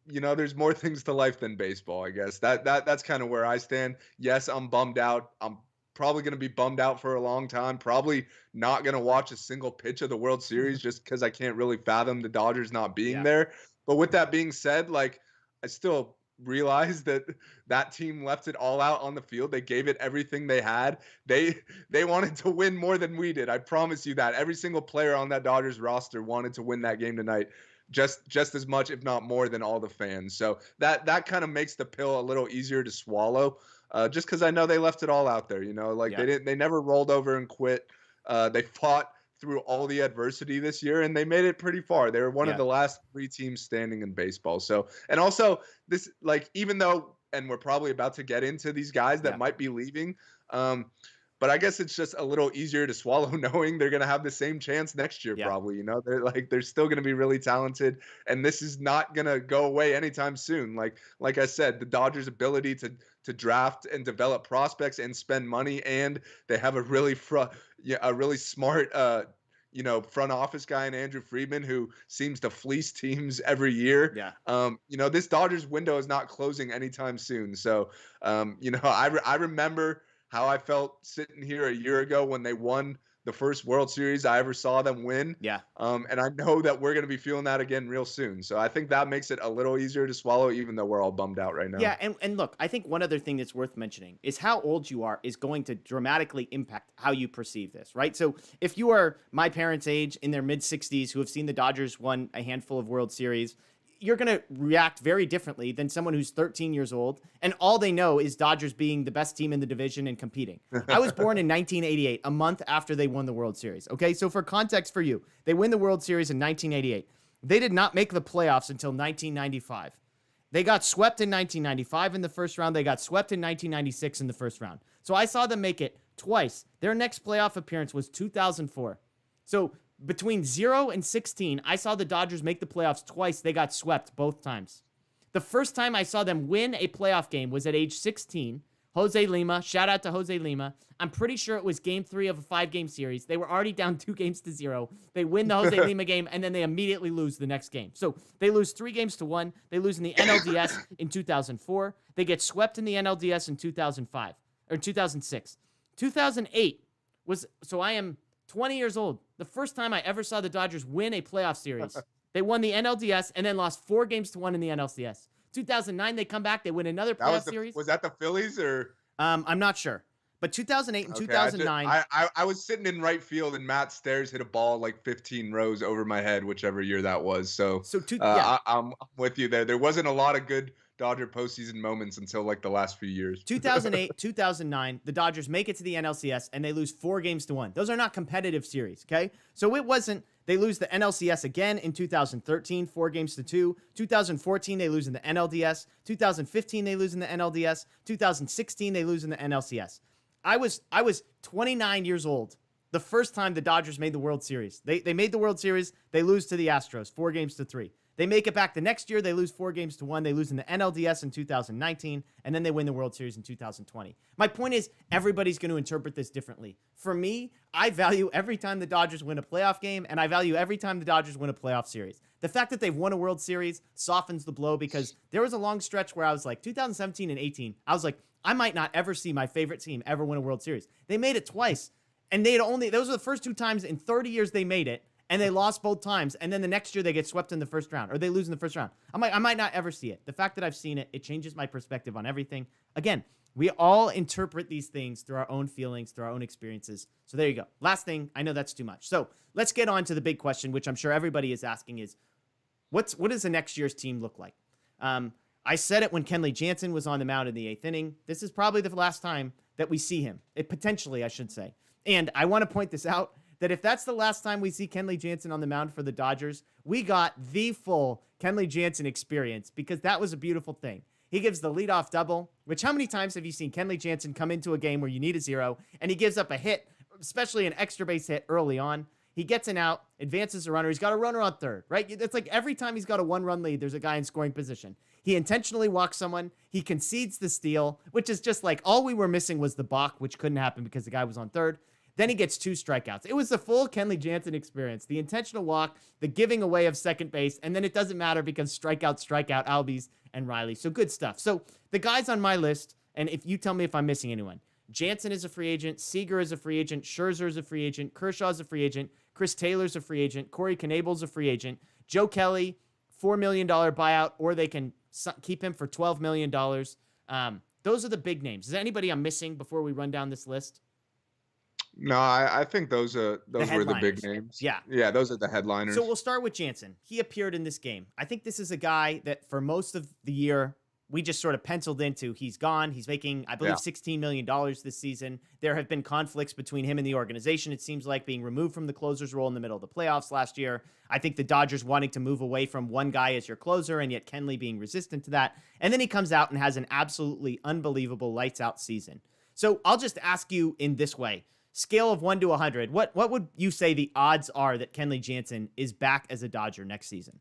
there's more things to life than baseball, I guess. That's kind of where I stand. Yes, I'm bummed out. I'm probably going to be bummed out for a long time. Probably not going to watch a single pitch of the World Series just because I can't really fathom the Dodgers not being there. But with that being said, like, I still realize that team left it all out on the field. They gave it everything they had. They wanted to win more than we did. I promise you that. Every single player on that Dodgers roster wanted to win that game tonight. Just as much, if not more, than all the fans. So that kind of makes the pill a little easier to swallow, just because I know they left it all out there. They never rolled over and quit. They fought through all the adversity this year, and they made it pretty far. They were one of the last 3 teams standing in baseball. So, and also this, like, even though, and we're probably about to get into these guys that might be leaving, but I guess it's just a little easier to swallow knowing they're going to have the same chance next year, probably. They're still going to be really talented, and this is not going to go away anytime soon. Like I said, the Dodgers' ability to draft and develop prospects and spend money, and they have a really smart front office guy in Andrew Friedman who seems to fleece teams every year. This Dodgers window is not closing anytime soon. So, I remember how I felt sitting here a year ago when they won the first World Series I ever saw them win. And I know that we're going to be feeling that again real soon. So I think that makes it a little easier to swallow, even though we're all bummed out right now. Yeah, and look, I think one other thing that's worth mentioning is how old you are is going to dramatically impact how you perceive this, right? So if you are my parents' age, in their mid-60s, who have seen the Dodgers won a handful of World Series, you're going to react very differently than someone who's 13 years old and all they know is Dodgers being the best team in the division and competing. I was born in 1988, a month after they won the World Series. Okay, so for context for you, they win the World Series in 1988. They did not make the playoffs until 1995. They got swept in 1995 in the first round. They got swept in 1996 in the first round. So I saw them make it twice. Their next playoff appearance was 2004. So between 0 and 16, I saw the Dodgers make the playoffs twice. They got swept both times. The first time I saw them win a playoff game was at age 16. Jose Lima, shout out to Jose Lima. I'm pretty sure it was game 3 of a 5-game series. They were already down 2-0. They win the Jose Lima game, and then they immediately lose the next game. So they lose 3-1. They lose in the NLDS in 2004. They get swept in the NLDS in 2005, or 2006. 2008 was, so I am 20 years old. The first time I ever saw the Dodgers win a playoff series. They won the NLDS and then lost 4-1 in the NLCS. 2009, they come back. They win another playoff series. Was that the Phillies or? I'm not sure. But 2008 and Okay, 2009. I was sitting in right field and Matt Stairs hit a ball like 15 rows over my head, whichever year that was. So Yeah. I'm with you there. There wasn't a lot of good Dodger postseason moments until like the last few years. 2008, 2009, the Dodgers make it to the NLCS and they lose 4-1. Those are not competitive series, okay? So it wasn't, they lose the NLCS again in 2013, 4-2. 2014, they lose in the NLDS. 2015, they lose in the NLDS. 2016, they lose in the NLCS. I was 29 years old the first time the Dodgers made the World Series. They made the World Series. They lose to the Astros, 4-3. They make it back the next year. They lose 4-1. They lose in the NLDS in 2019, and then they win the World Series in 2020. My point is, everybody's going to interpret this differently. For me, I value every time the Dodgers win a playoff game, and I value every time the Dodgers win a playoff series. The fact that they've won a World Series softens the blow because there was a long stretch where I was like, 2017 and 18, I was like, I might not ever see my favorite team ever win a World Series. They made it twice, and those were the first 2 times in 30 years they made it. And they lost both times, and then the next year they get swept in the first round, or they lose in the first round. I'm like, I might not ever see it. The fact that I've seen it, it changes my perspective on everything. Again, we all interpret these things through our own feelings, through our own experiences. So there you go. Last thing, I know that's too much. So let's get on to the big question, which I'm sure everybody is asking is, what does the next year's team look like? I said it when Kenley Jansen was on the mound in the 8th inning. This is probably the last time that we see him. Potentially, I should say. And I want to point this out, that if that's the last time we see Kenley Jansen on the mound for the Dodgers, we got the full Kenley Jansen experience because that was a beautiful thing. He gives the leadoff double, which how many times have you seen Kenley Jansen come into a game where you need a 0 and he gives up a hit, especially an extra base hit early on. He gets an out, advances a runner. He's got a runner on third, right? It's like every time he's got a 1-run lead, there's a guy in scoring position. He intentionally walks someone. He concedes the steal, which is just like all we were missing was the balk, which couldn't happen because the guy was on third. Then he gets 2 strikeouts. It was the full Kenley Jansen experience. The intentional walk, the giving away of second base, and then it doesn't matter because strikeout, Albies, and Riley. So good stuff. So the guys on my list, and if you tell me if I'm missing anyone, Jansen is a free agent, Seager is a free agent, Scherzer is a free agent, Kershaw is a free agent, Chris Taylor's a free agent, Corey Knebel's a free agent, Joe Kelly, $4 million buyout, or they can keep him for $12 million. Those are the big names. Is there anybody I'm missing before we run down this list? No, I think those were the big names. Yeah, those are the headliners. So we'll start with Jansen. He appeared in this game. I think this is a guy that for most of the year, we just sort of penciled into he's gone. He's making, I believe, $16 million this season. There have been conflicts between him and the organization, it seems like, being removed from the closer's role in the middle of the playoffs last year. I think the Dodgers wanting to move away from one guy as your closer, and yet Kenley being resistant to that. And then he comes out and has an absolutely unbelievable lights-out season. So I'll just ask you in this way. Scale of 1 to 100, what would you say the odds are that Kenley Jansen is back as a Dodger next season?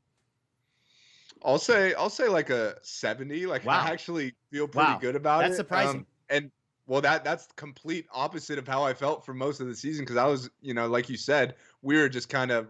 I'll say like a 70. Like wow. I actually feel pretty good about it. That's surprising. And well, that's complete opposite of how I felt for most of the season because I was, like you said, we were just kind of,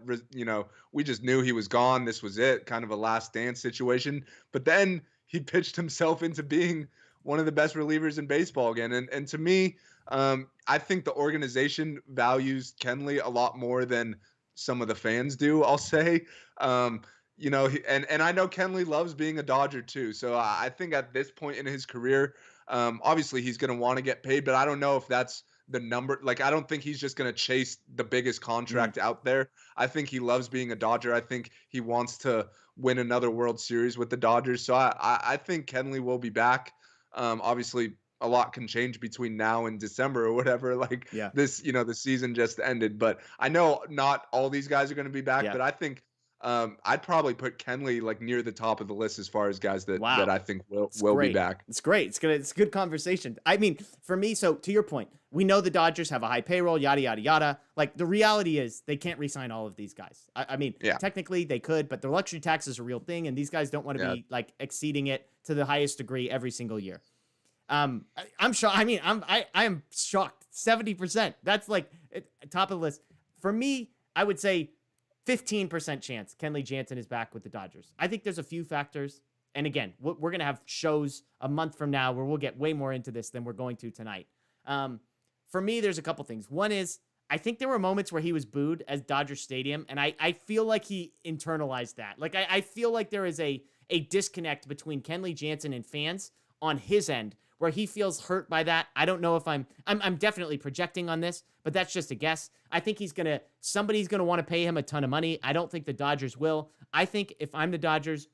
we just knew he was gone. This was it, kind of a last dance situation. But then he pitched himself into being one of the best relievers in baseball again. And to me, I think the organization values Kenley a lot more than some of the fans do, I'll say. And I know Kenley loves being a Dodger too. So I think at this point in his career, obviously he's going to want to get paid, but I don't know if that's the number. Like, I don't think he's just going to chase the biggest Mm, contract out there. I think he loves being a Dodger. I think he wants to win another World Series with the Dodgers. So I think Kenley will be back. Obviously, a lot can change between now and December or whatever. Like yeah. this, the season just ended. But I know not all these guys are going to be back. Yeah. But I think I'd probably put Kenley like near the top of the list as far as guys that Wow. I think will It's will be great. back. It's great. It's a good conversation. I mean, for me, so to your point, we know the Dodgers have a high payroll, yada yada yada. Like the reality is they can't re-sign all of these guys. I mean, Yeah, technically they could, but the luxury tax is a real thing, and these guys don't want to yeah. be like exceeding it to the highest degree every single year. I'm shocked. I mean, I am shocked. 70%. That's like top of the list. For me, I would say 15% chance Kenley Jansen is back with the Dodgers. I think there's a few factors. And again, we're going to have shows a month from now where we'll get way more into this than we're going to tonight. For me, there's a couple things. One is I think there were moments where he was booed as Dodger Stadium, and I feel like he internalized that. Like I feel like there is a disconnect between Kenley Jansen and fans on his end where he feels hurt by that. I don't know if I'm definitely projecting on this, but that's just a guess. I think somebody's going to want to pay him a ton of money. I don't think the Dodgers will. I think if I'm the Dodgers,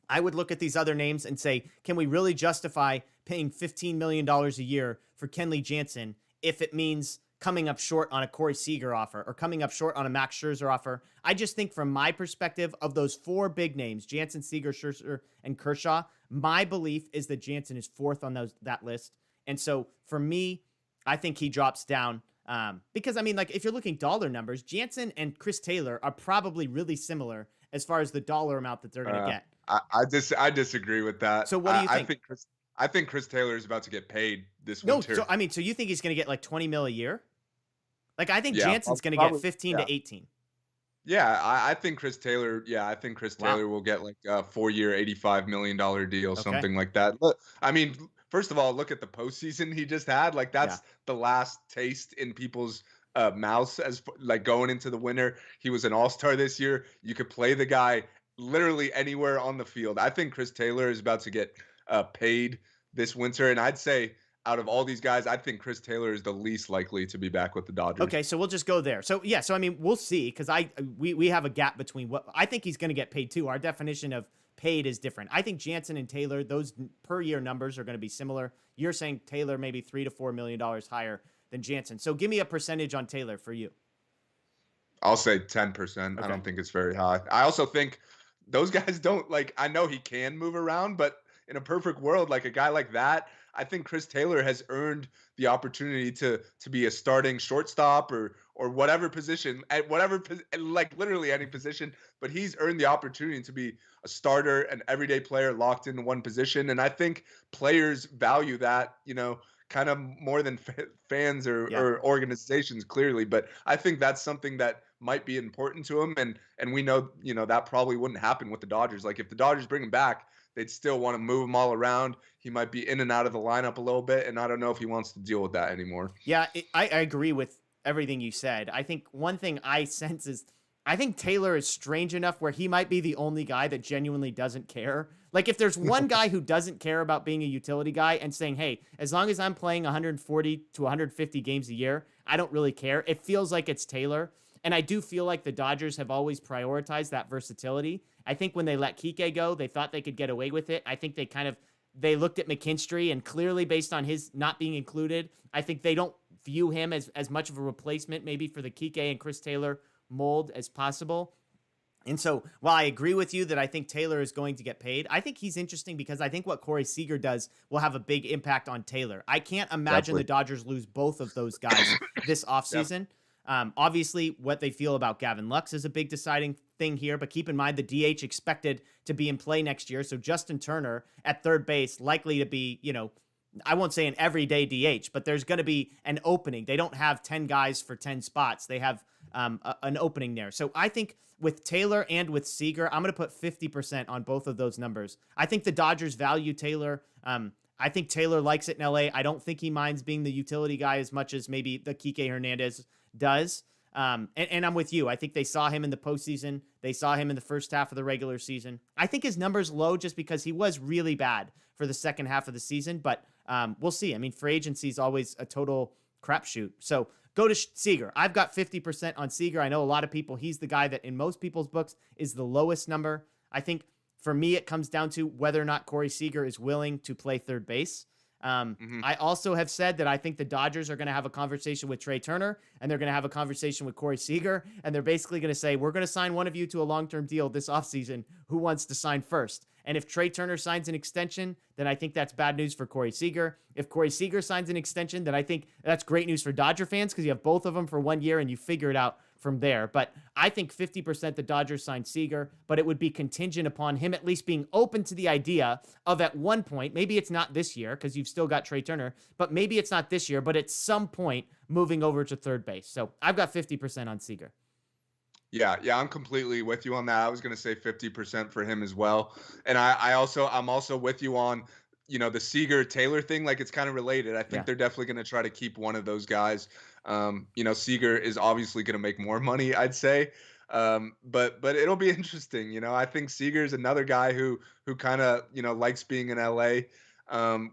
I would look at these other names and say, can we really justify paying $15 million a year for Kenley Jansen if it means coming up short on a Corey Seager offer or coming up short on a Max Scherzer offer? I just think from my perspective of those four big names, Jansen, Seager, Scherzer, and Kershaw, my belief is that Jansen is fourth on that list. And so for me, I think he drops down because, I mean, like if you're looking dollar numbers, Jansen and Chris Taylor are probably really similar as far as the dollar amount that they're going to Uh, get. I disagree with that. So what do you I think? think Chris Taylor is about to get paid this No, so winter. I mean, so you think he's going to get like 20 mil a year? Like I think Yeah, Jansen's going to get probably. 15 Yeah, to 18. yeah. I think Chris Taylor. Yeah, I think Chris Wow. Taylor will get like a 4-year, $85 million deal, Okay. something like that. Look, I mean, first of all, look at the postseason he just had. Like Yeah. that's the last taste in people's mouths like going into the winter. He was an all-star this year. You could play the guy literally anywhere on the field. I think Chris Taylor is about to get paid this winter, and I'd say out of all these guys, I think Chris Taylor is the least likely to be back with the Dodgers. Okay, so we'll just go there. So yeah, so I mean, we'll see because we have a gap between what I think he's going to get paid too. Our definition of paid is different. I think Jansen and Taylor, those per year numbers are going to be similar. You're saying Taylor maybe $3 to $4 million higher than Jansen. So give me a percentage on Taylor for you. I'll say 10%. I Okay. don't think it's very high. I also think those guys don't like I know he can move around, but in a perfect world, like a guy like that, I think Chris Taylor has earned the opportunity to be a starting shortstop or whatever position at like literally any position, but he's earned the opportunity to be a starter, an everyday player locked into one position, and I think players value that, kind of more than fans Yeah. or organizations clearly, but I think that's something that might be important to him, and we know that probably wouldn't happen with the Dodgers. Like if the Dodgers bring him back, they'd still want to move him all around. He might be in and out of the lineup a little bit, and I don't know if he wants to deal with that anymore. Yeah, I agree with everything you said. I think one thing I sense is I think Taylor is strange enough where he might be the only guy that genuinely doesn't care. Like if there's one guy who doesn't care about being a utility guy and saying, "Hey, as long as I'm playing 140 to 150 games a year, I don't really care." It feels like it's Taylor. And I do feel like the Dodgers have always prioritized that versatility. I think when they let Kike go, they thought they could get away with it. I think they looked at McKinstry and clearly based on his not being included, I think they don't view him as much of a replacement maybe for the Kike and Chris Taylor mold as possible. And so while I agree with you that I think Taylor is going to get paid, I think he's interesting because I think what Corey Seager does will have a big impact on Taylor. I can't imagine the Definitely. Dodgers lose both of those guys this Yep. offseason. Obviously, what they feel about Gavin Lux is a big deciding thing here, but keep in mind the DH expected to be in play next year. So Justin Turner at third base likely to be, I won't say an everyday DH, but there's going to be an opening. They don't have 10 guys for 10 spots. They have an opening there. So I think with Taylor and with Seager, I'm going to put 50% on both of those numbers. I think the Dodgers value Taylor. I think Taylor likes it in LA. I don't think he minds being the utility guy as much as maybe the Kike Hernandez does. And I'm with you. I think they saw him in the postseason. They saw him in the first half of the regular season. I think his number's low just because he was really bad for the second half of the season, but we'll see. I mean, free agency is always a total crapshoot. So go to Seager. I've got 50% on Seager. I know a lot of people, he's the guy that in most people's books is the lowest number. I think for me, it comes down to whether or not Corey Seager is willing to play third base. I also have said that I think the Dodgers are going to have a conversation with Trey Turner, and they're going to have a conversation with Corey Seager, and they're basically going to say, we're going to sign one of you to a long-term deal this offseason. Who wants to sign first? And if Trey Turner signs an extension, then I think that's bad news for Corey Seager. If Corey Seager signs an extension, then I think that's great news for Dodger fans because you have both of them for 1 year and you figure it out from there. But I think 50% the Dodgers sign Seager, but it would be contingent upon him at least being open to the idea of at one point, maybe it's not this year because you've still got Trey Turner, but maybe it's not this year, but at some point moving over to third base. So I've got 50% on Seager. Yeah, I'm completely with you on that. I was going to say 50% for him as well. And I'm also with you on, the Seager Taylor thing. Like, it's kind of related. I think they're definitely going to try to keep one of those guys. Seager is obviously going to make more money, I'd say. But it'll be interesting. I think Seager is another guy who kind of, likes being in LA.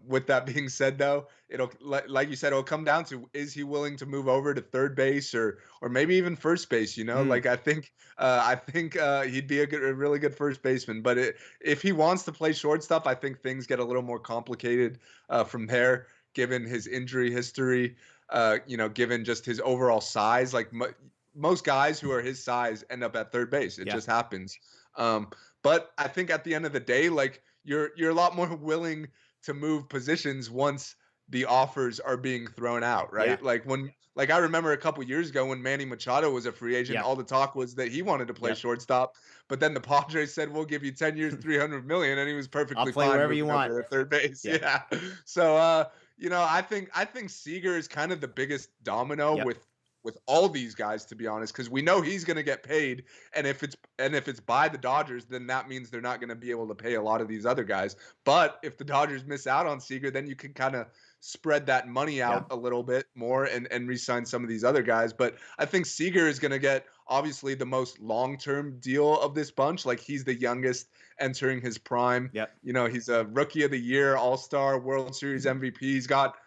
With that being said, though, it'll, like you said, it'll come down to, is he willing to move over to third base or maybe even first base? Like I think he'd be a really good first baseman. But if he wants to play shortstop, I think things get a little more complicated from there, given his injury history. Given just his overall size, like most guys who are his size end up at third base. It just happens. But I think at the end of the day, like you're a lot more willing to move positions once the offers are being thrown out, right? Like I remember a couple years ago when Manny Machado was a free agent, all the talk was that he wanted to play shortstop, but then the Padres said, we'll give you 10 years, 300 million. And he was perfectly play fine wherever you want at third base. Yeah. So, I think Seager is kind of the biggest domino with all these guys, to be honest, because we know he's going to get paid, and if it's by the Dodgers, then that means they're not going to be able to pay a lot of these other guys. But if the Dodgers miss out on Seager, then you can kind of spread that money out a little bit more and re-sign some of these other guys. But I think Seager is going to get obviously the most long-term deal of this bunch. Like, he's the youngest entering his prime. He's a Rookie of the Year, All-Star, World Series MVP. He's got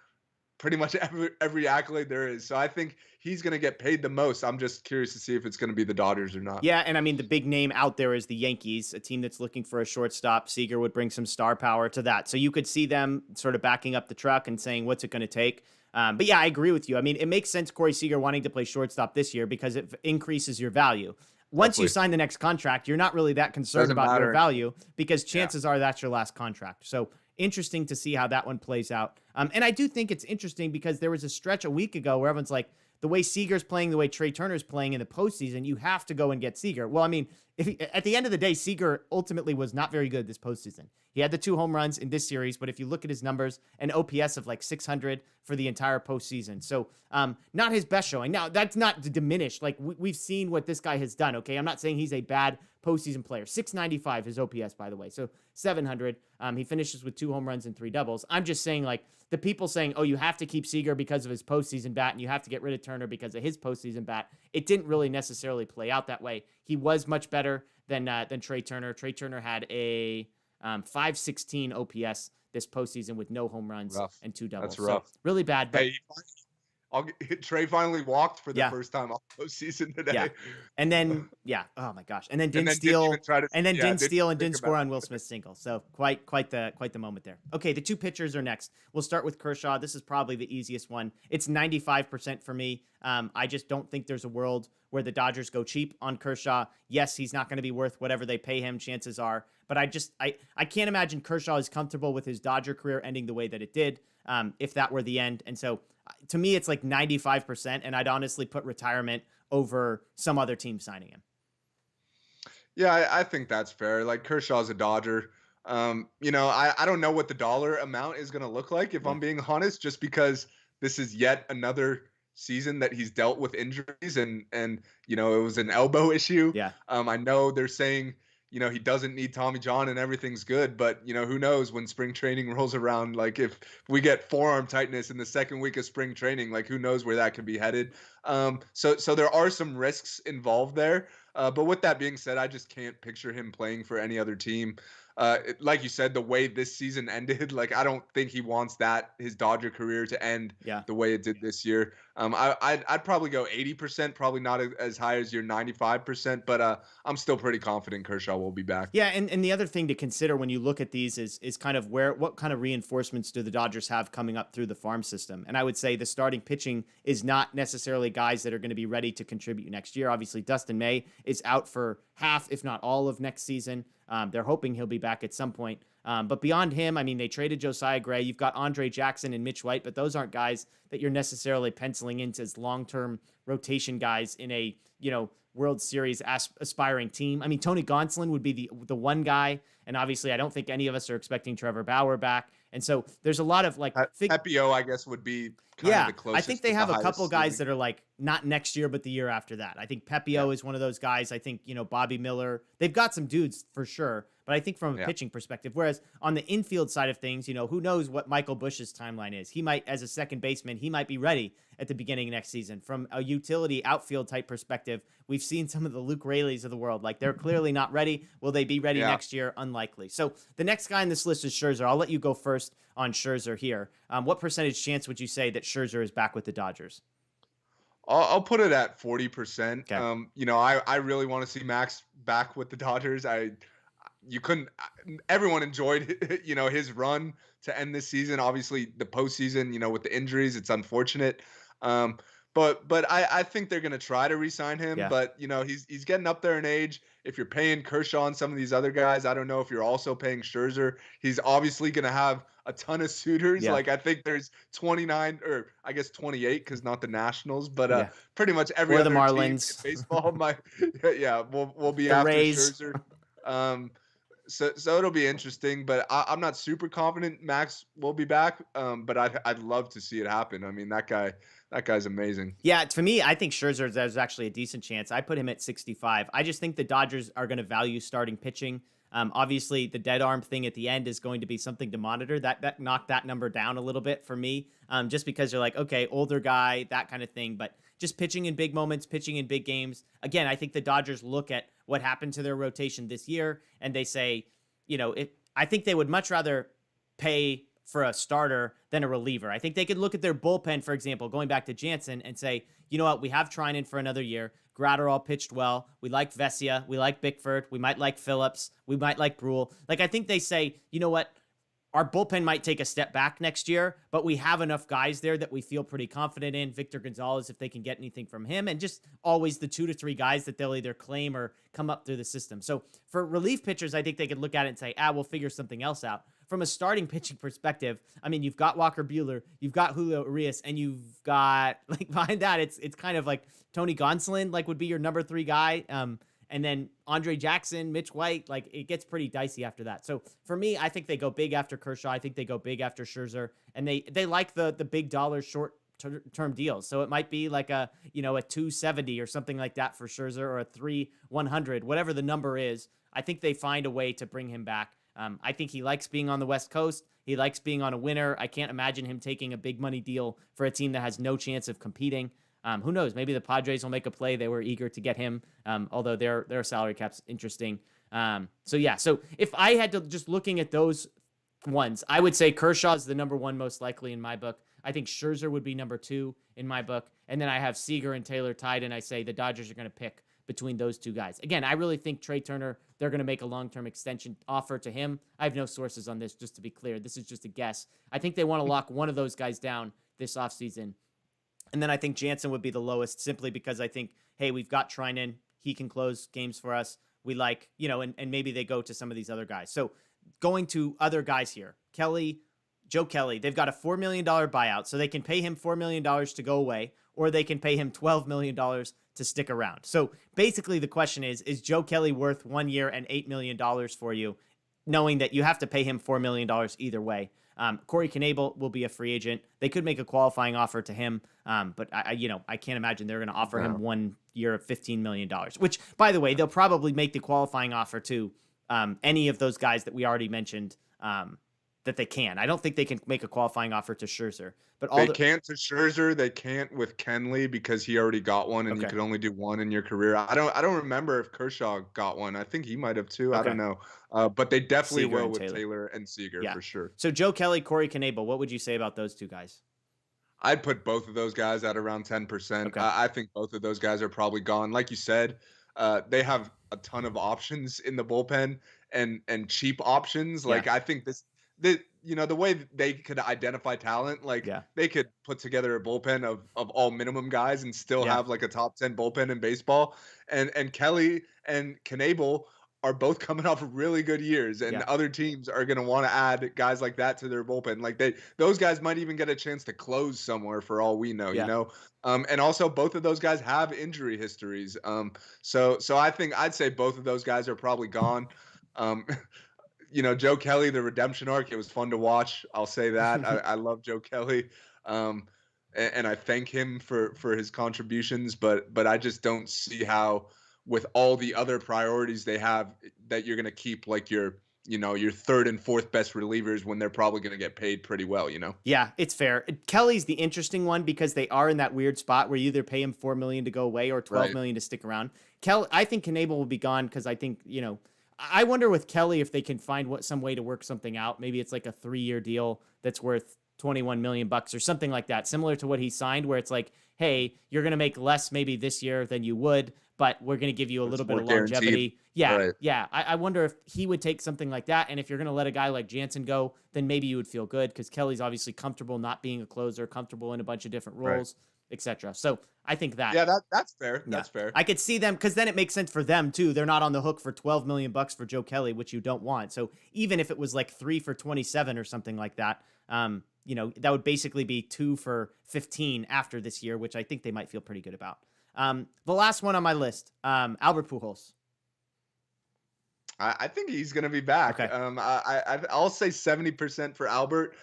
pretty much every accolade there is. So I think he's going to get paid the most. I'm just curious to see if it's going to be the Dodgers or not. Yeah, and I mean, the big name out there is the Yankees, a team that's looking for a shortstop. Seager would bring some star power to that. So you could see them sort of backing up the truck and saying, what's it going to take? But yeah, I agree with you. I mean, it makes sense Corey Seager wanting to play shortstop this year because it increases your value. Once you sign the next contract, you're not really that concerned about your value because chances are that's your last contract. So interesting to see how that one plays out. And I do think it's interesting because there was a stretch a week ago where everyone's like, the way Seager's playing, the way Trey Turner's playing in the postseason, you have to go and get Seager. Well, I mean, at the end of the day, Seager ultimately was not very good this postseason. He had the 2 home runs in this series, but if you look at his numbers, an OPS of like 600 for the entire postseason. So not his best showing. Now, that's not to diminish. Like, we've seen what this guy has done, okay? I'm not saying he's a bad postseason player. 695 his OPS, by the way. So 700. He finishes with 2 home runs and 3 doubles. I'm just saying, like, the people saying, oh, you have to keep Seager because of his postseason bat and you have to get rid of Turner because of his postseason bat, it didn't really necessarily play out that way. He was much better than Trey Turner. Trey Turner had a 516 OPS this postseason with no home runs and 2 doubles. That's rough. So really bad. But Trey finally walked for the first time all postseason today. Yeah. And then, oh my gosh. And then didn't steal and didn't score on Will Smith's single. So quite the moment there. Okay, the 2 pitchers are next. We'll start with Kershaw. This is probably the easiest one. It's 95% for me. I just don't think there's a world where the Dodgers go cheap on Kershaw. Yes, he's not going to be worth whatever they pay him, chances are. But I can't imagine Kershaw is comfortable with his Dodger career ending the way that it did, if that were the end. And so to me, it's like 95%, and I'd honestly put retirement over some other team signing him. Yeah, I think that's fair. Like, Kershaw's a Dodger. I don't know what the dollar amount is going to look like, if I'm being honest, just because this is yet another season that he's dealt with injuries and it was an elbow issue. Yeah. I know they're saying, he doesn't need Tommy John and everything's good, but who knows when spring training rolls around, like if we get forearm tightness in the second week of spring training, like who knows where that could be headed. So there are some risks involved there. But with that being said, I just can't picture him playing for any other team. Like you said, the way this season ended, like I don't think he wants his Dodger career to end Yeah. the way it did this year. I'd probably go 80%, probably not as high as your 95%, but I'm still pretty confident Kershaw will be back. Yeah, and the other thing to consider when you look at these is kind of what kind of reinforcements do the Dodgers have coming up through the farm system. And I would say the starting pitching is not necessarily guys that are going to be ready to contribute next year. Obviously, Dustin May is out for half, if not all of next season. They're hoping he'll be back at some point. But beyond him, I mean, they traded Josiah Gray. You've got Andre Jackson and Mitch White, but those aren't guys that you're necessarily penciling into as long-term rotation guys in a, World Series aspiring team. I mean, Tony Gonsolin would be the one guy, and obviously I don't think any of us are expecting Trevor Bauer back. And so there's a lot of Pepio, I guess, would be kind of the closest. I think they have a couple guys that are like not next year, but the year after that. I think Pepio is one of those guys. I think, Bobby Miller. They've got some dudes for sure, but I think from a pitching perspective, whereas on the infield side of things, who knows what Michael Busch's timeline is. He might, as a second baseman, he might be ready at the beginning of next season. From a utility outfield type perspective, we've seen some of the Luke Rayleys of the world. Like, they're clearly not ready. Will they be ready next year? Unlikely. So the next guy on this list is Scherzer. I'll let you go first on Scherzer here. What percentage chance would you say that Scherzer is back with the Dodgers? I'll put it at 40%. Okay. I really want to see Max back with the Dodgers. Everyone enjoyed, his run to end this season. Obviously the postseason, with the injuries, it's unfortunate. But I think they're going to try to re-sign him, but he's getting up there in age. If you're paying Kershaw and some of these other guys, I don't know if you're also paying Scherzer. He's obviously going to have a ton of suitors. Like, I think there's 29 or I guess 28 because not the Nationals, but pretty much every other the Marlins team in baseball will be the after Rays. Scherzer. So it'll be interesting, but I'm not super confident Max will be back. But I'd love to see it happen. I mean, that guy's amazing. Yeah, to me, I think Scherzer there's actually a decent chance. I put him at 65. I just think the Dodgers are going to value starting pitching. Obviously, the dead arm thing at the end is going to be something to monitor. That knocked that number down a little bit for me, just because you're like, okay, older guy, that kind of thing. But just pitching in big moments, pitching in big games. Again, I think the Dodgers look at what happened to their rotation this year, and they say, I think they would much rather pay for a starter than a reliever. I think they could look at their bullpen, for example, going back to Jansen, and say, you know what, we have Trinan for another year. Gratterall pitched well. We like Vesia. We like Bickford. We might like Phillips. We might like Brule. Like, I think they say, you know what, our bullpen might take a step back next year, but we have enough guys there that we feel pretty confident in. Victor Gonzalez, if they can get anything from him, and just always the 2 to 3 guys that they'll either claim or come up through the system. So for relief pitchers, I think they could look at it and say, we'll figure something else out. From a starting pitching perspective, I mean, you've got Walker Buehler, you've got Julio Urias, and you've got, like, behind that, it's kind of like Tony Gonsolin, like, would be your number 3 guy. And then Andre Jackson, Mitch White, like, it gets pretty dicey after that. So for me, I think they go big after Kershaw. I think they go big after Scherzer, and they like the big dollar short term deals. So it might be like a 270 or something like that for Scherzer, or a 300, whatever the number is. I think they find a way to bring him back. I think he likes being on the West Coast. He likes being on a winner. I can't imagine him taking a big money deal for a team that has no chance of competing. Who knows? Maybe the Padres will make a play. They were eager to get him, although their salary cap's interesting. So if I had to, just looking at those ones, I would say Kershaw's the number 1 most likely in my book. I think Scherzer would be number 2 in my book. And then I have Seager and Taylor tied, and I say the Dodgers are going to pick between those 2 guys. Again, I really think Trey Turner, they're going to make a long-term extension offer to him. I have no sources on this, just to be clear. This is just a guess. I think they want to lock one of those guys down this offseason. And then I think Jansen would be the lowest, simply because I think, hey, we've got Trinan. He can close games for us. We like, and maybe they go to some of these other guys. So going to other guys here, Joe Kelly, they've got a $4 million buyout, so they can pay him $4 million to go away, or they can pay him $12 million to stick around. So basically the question is Joe Kelly worth 1 year and $8 million for you, knowing that you have to pay him $4 million either way? Corey Knebel will be a free agent. They could make a qualifying offer to him, but I can't imagine they're going to offer him 1 year of $15 million, which, by the way, they'll probably make the qualifying offer to any of those guys that we already mentioned that they can. I don't think they can make a qualifying offer to Scherzer, but all They the can't to Scherzer, they can't with Kenley because he already got one and you okay, could only do one in your career. I don't remember if Kershaw got one. I think he might have too. I don't okay, know. But they definitely Seager will and with Taylor. Taylor and Seager Yeah. for sure. So Joe Kelly, Corey Knebel, what would you say about those two guys? I'd put both of those guys at around 10%. Okay. I think both of those guys are probably gone. Like you said, they have a ton of options in the bullpen and cheap options. Yeah. Like I think the way that they could identify talent, like Yeah. they could put together a bullpen of all minimum guys and still Yeah. have like a top 10 bullpen in baseball. And Kelly and Knable are both coming off of really good years, and Yeah. other teams are going to want to add guys like that to their bullpen. Like those guys might even get a chance to close somewhere for all we know, you Yeah. know. And also both of those guys have injury histories. So I think I'd say both of those guys are probably gone. Um, Joe Kelly, the redemption arc, it was fun to watch. I'll say that. I love Joe Kelly. And I thank him for his contributions, but I just don't see how with all the other priorities they have that you're going to keep like your third and fourth best relievers when they're probably going to get paid pretty well, you know. Yeah, it's fair. Kelly's the interesting one because they are in that weird spot where you either pay him 4 million to go away or 12 million to stick around. I think Knebel will be gone because I think I wonder with Kelly if they can find some way to work something out. Maybe it's like a 3-year deal that's worth 21 million bucks or something like that, similar to what he signed, where it's like, hey, you're gonna make less maybe this year than you would, but we're gonna give you a It's little bit more of guaranteed. longevity. Yeah, Right. yeah. I wonder if he would take something like that, and if you're gonna let a guy like Jansen go, then maybe you would feel good because Kelly's obviously comfortable not being a closer, comfortable in a bunch of different Right. roles, etc. So I think that Yeah, that's fair. yeah, That's fair. I could see them because then it makes sense for them too. They're not on the hook for 12 million bucks for Joe Kelly, which you don't want. So even if it was like 3 for 27 or something like that, that would basically be 2 for 15 after this year, which I think they might feel pretty good about. The last one on my list, Albert Pujols. I think he's gonna be back. Okay, I'll say 70% for Albert.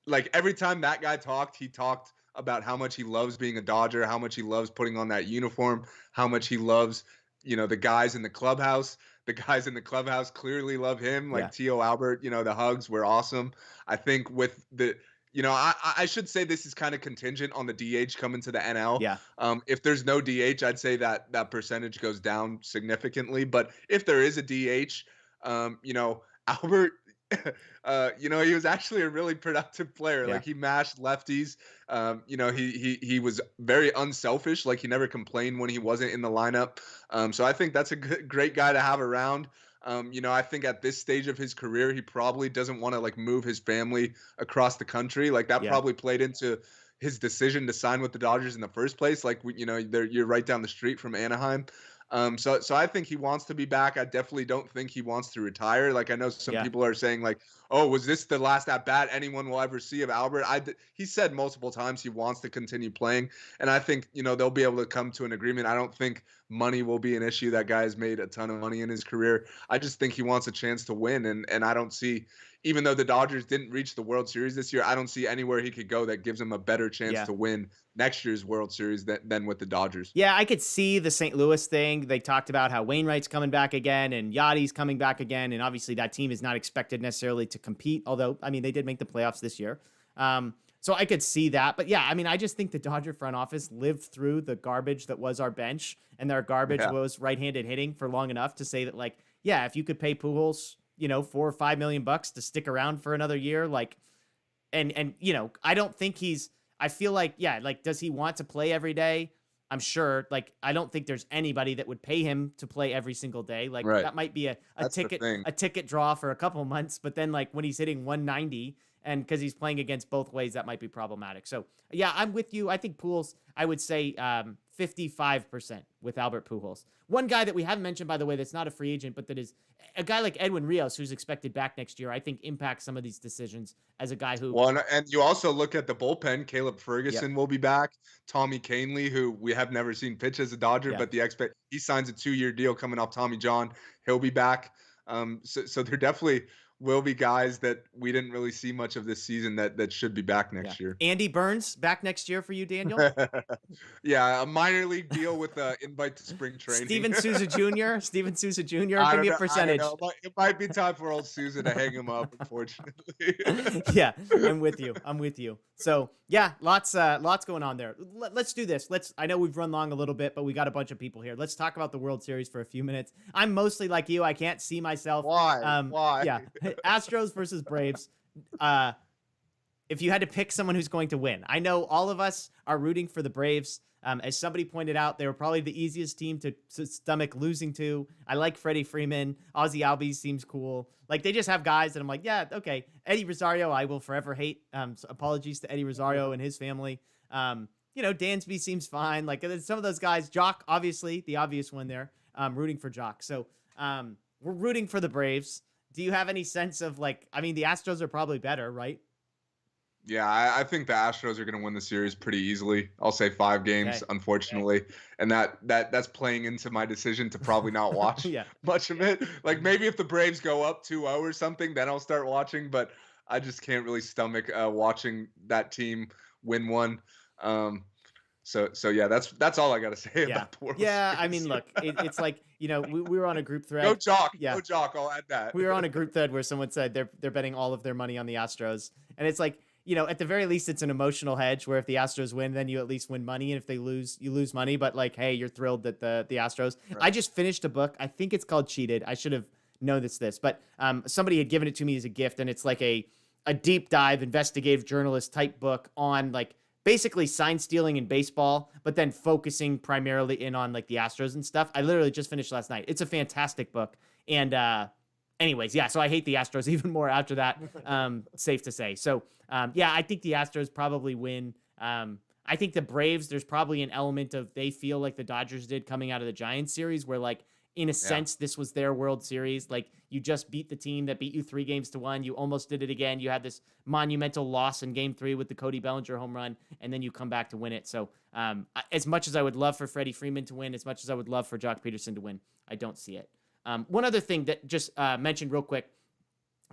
Like every time that guy talked, he talked about how much he loves being a Dodger, how much he loves putting on that uniform, how much he loves, the guys in the clubhouse. The guys in the clubhouse clearly love him. yeah, Like Tio Albert, the hugs were awesome. I think with I should say this is kind of contingent on the DH coming to the NL. yeah, If there's no DH, I'd say that percentage goes down significantly. But if there is a DH, Albert, he was actually a really productive player. yeah, Like he mashed lefties. He was very unselfish. Like he never complained when he wasn't in the lineup. So I think that's a great guy to have around. I think at this stage of his career, he probably doesn't want to like move his family across the country. Like that yeah, probably played into his decision to sign with the Dodgers in the first place. Like you're right down the street from Anaheim. So I think he wants to be back. I definitely don't think he wants to retire. Like I know some yeah, people are saying like, oh, was this the last at bat anyone will ever see of Albert? He said multiple times he wants to continue playing, and I think they'll be able to come to an agreement. I don't think money will be an issue. That guy has made a ton of money in his career. I just think he wants a chance to win, and I don't see. Even though the Dodgers didn't reach the World Series this year, I don't see anywhere he could go that gives him a better chance yeah. to win next year's World Series than with the Dodgers. Yeah, I could see the St. Louis thing. They talked about how Wainwright's coming back again and Yachty's coming back again. And obviously that team is not expected necessarily to compete, although, I mean, they did make the playoffs this year. So I could see that. But yeah, I mean, I just think the Dodger front office lived through the garbage that was our bench, and their garbage Yeah. was right-handed hitting for long enough to say that, like, yeah, if you could pay Pujols, 4 or 5 million bucks to stick around for another year, like, and I don't think I feel like, yeah, like, does he want to play every day? I'm sure. Like, I don't think there's anybody that would pay him to play every single day. Like, Right. that might be a That's the ticket thing. a ticket draw for a couple months, but then like when he's hitting 190 and because he's playing against both ways, that might be problematic. So yeah, I'm with you. I think Pujols, I would say 55% with Albert Pujols. One guy that we haven't mentioned, by the way, that's not a free agent, but that is a guy like Edwin Rios, who's expected back next year, I think impacts some of these decisions as a guy who, Well, and you also look at the bullpen. Caleb yep, Ferguson will be back. Tommy Canley, who we have never seen pitch as a Dodger, yeah, but he signs a 2-year deal coming off Tommy John. He'll be back. So they're definitely will be guys that we didn't really see much of this season that should be back Yeah. next year. Andy Burns back next year for you, Daniel. Yeah, a minor league deal with a invite to spring training. Steven Souza Jr. Steven Souza Jr. I Give don't me a know. I don't percentage. know. It might be time for old Sousa to hang him up, unfortunately. Yeah, I'm with you. I'm with you. So yeah, lots going on there. Let's do this. I know we've run long a little bit, but we got a bunch of people here. Let's talk about the World Series for a few minutes. I'm mostly like you. I can't see myself. Why? Why? Yeah, Astros versus Braves. If you had to pick someone who's going to win, I know all of us are rooting for the Braves. As somebody pointed out, they were probably the easiest team to stomach losing to. I like Freddie Freeman. Ozzy Albies seems cool. Like, they just have guys that I'm like, yeah, okay. Eddie Rosario, I will forever hate. So apologies to Eddie Rosario and his family. Dansby seems fine. Like, some of those guys, Jock, obviously, the obvious one there. Rooting for Jock. So we're rooting for the Braves. Do you have any sense of, the Astros are probably better, right? Yeah, I think the Astros are going to win the series pretty easily. I'll say 5 games, Okay. unfortunately, and that's playing into my decision to probably not watch Yeah. much of it. Like, maybe if the Braves go up 2-0 or something, then I'll start watching. But I just can't really stomach watching that team win one. So yeah, that's all I got to say Yeah. about the World Yeah. I Series. mean, look, it's like, we were on a group thread. Go Jock, Yeah. go Jock. I'll add that. We were on a group thread where someone said they're betting all of their money on the Astros. And it's like, at the very least, it's an emotional hedge where if the Astros win, then you at least win money. And if they lose, you lose money. But like, hey, you're thrilled that the Astros. Right. I just finished a book. I think it's called Cheated. I should have known this. But somebody had given it to me as a gift. And it's like a deep dive investigative journalist type book on like basically sign stealing in baseball, but then focusing primarily in on like the Astros and stuff. I literally just finished last night. It's a fantastic book. And anyways, yeah, so I hate the Astros even more after that, safe to say. So, yeah, I think the Astros probably win. I think the Braves, there's probably an element of they feel like the Dodgers did coming out of the Giants series where, like, in a sense, this was their World Series. Like, you just beat the team that beat you 3-1. You almost did it again. You had this monumental loss in Game 3 with the Cody Bellinger home run, and then you come back to win it. So, as much as I would love for Freddie Freeman to win, as much as I would love for Jock Peterson to win, I don't see it. One other thing that just mentioned real quick,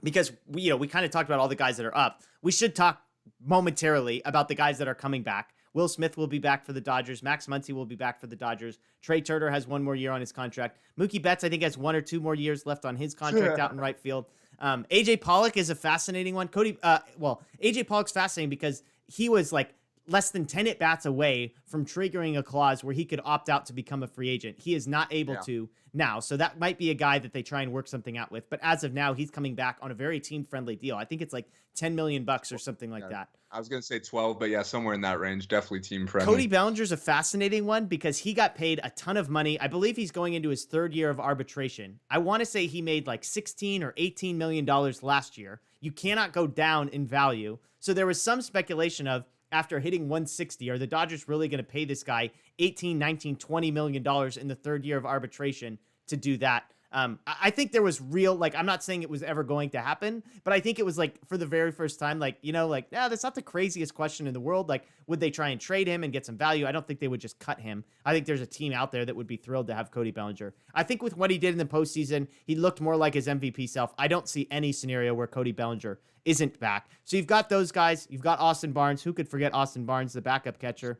because we kind of talked about all the guys that are up. We should talk momentarily about the guys that are coming back. Will Smith will be back for the Dodgers. Max Muncy will be back for the Dodgers. Trey Turner has 1 more year on his contract. Mookie Betts, I think, has 1 or 2 more years left on his contract out in right field. AJ Pollock is a fascinating one. AJ Pollock's fascinating because he was like less than 10 at-bats away from triggering a clause where he could opt out to become a free agent. He is not able to now, so that might be a guy that they try and work something out with. But as of now, he's coming back on a very team-friendly deal. I think it's like $10 million or something like that. I was going to say 12, but yeah, somewhere in that range. Definitely team-friendly. Cody Bellinger's a fascinating one because he got paid a ton of money. I believe he's going into his 3rd year of arbitration. I want to say he made like $16 or $18 million last year. You cannot go down in value. So there was some speculation of, after hitting 160, are the Dodgers really going to pay this guy $18, $19, $20 million in the 3rd year of arbitration to do that? I think there was real, like, I'm not saying it was ever going to happen, but I think it was like for the very first time, that's not the craziest question in the world. Like, would they try and trade him and get some value? I don't think they would just cut him. I think there's a team out there that would be thrilled to have Cody Bellinger. I think with what he did in the postseason, he looked more like his MVP self. I don't see any scenario where Cody Bellinger isn't back. So you've got those guys. You've got Austin Barnes. Who could forget Austin Barnes, the backup catcher?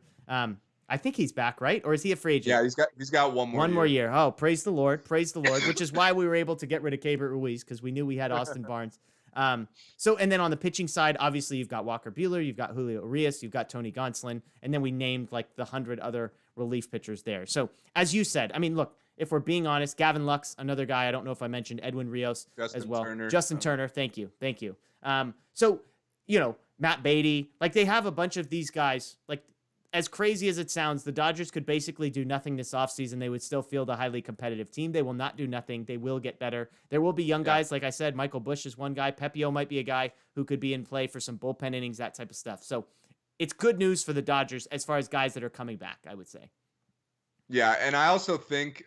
I think he's back, right? Or is he a free agent? Yeah, he's got one more year. Oh, praise the Lord, which is why we were able to get rid of Keibert Ruiz, because we knew we had Austin Barnes. And then on the pitching side, obviously you've got Walker Buehler, you've got Julio Urias, you've got Tony Gonsolin, and then we named like the 100 other relief pitchers there. So as you said, I mean, look, if we're being honest, Gavin Lux, another guy, I don't know if I mentioned Edwin Rios as well. Justin Turner, thank you. So, Matt Beatty, like they have a bunch of these guys, like, as crazy as it sounds, the Dodgers could basically do nothing this offseason. They would still field a highly competitive team. They will not do nothing. They will get better. There will be young guys. Like I said, Michael Busch is one guy. Pepio might be a guy who could be in play for some bullpen innings, that type of stuff. So it's good news for the Dodgers as far as guys that are coming back, I would say. Yeah, and I also think,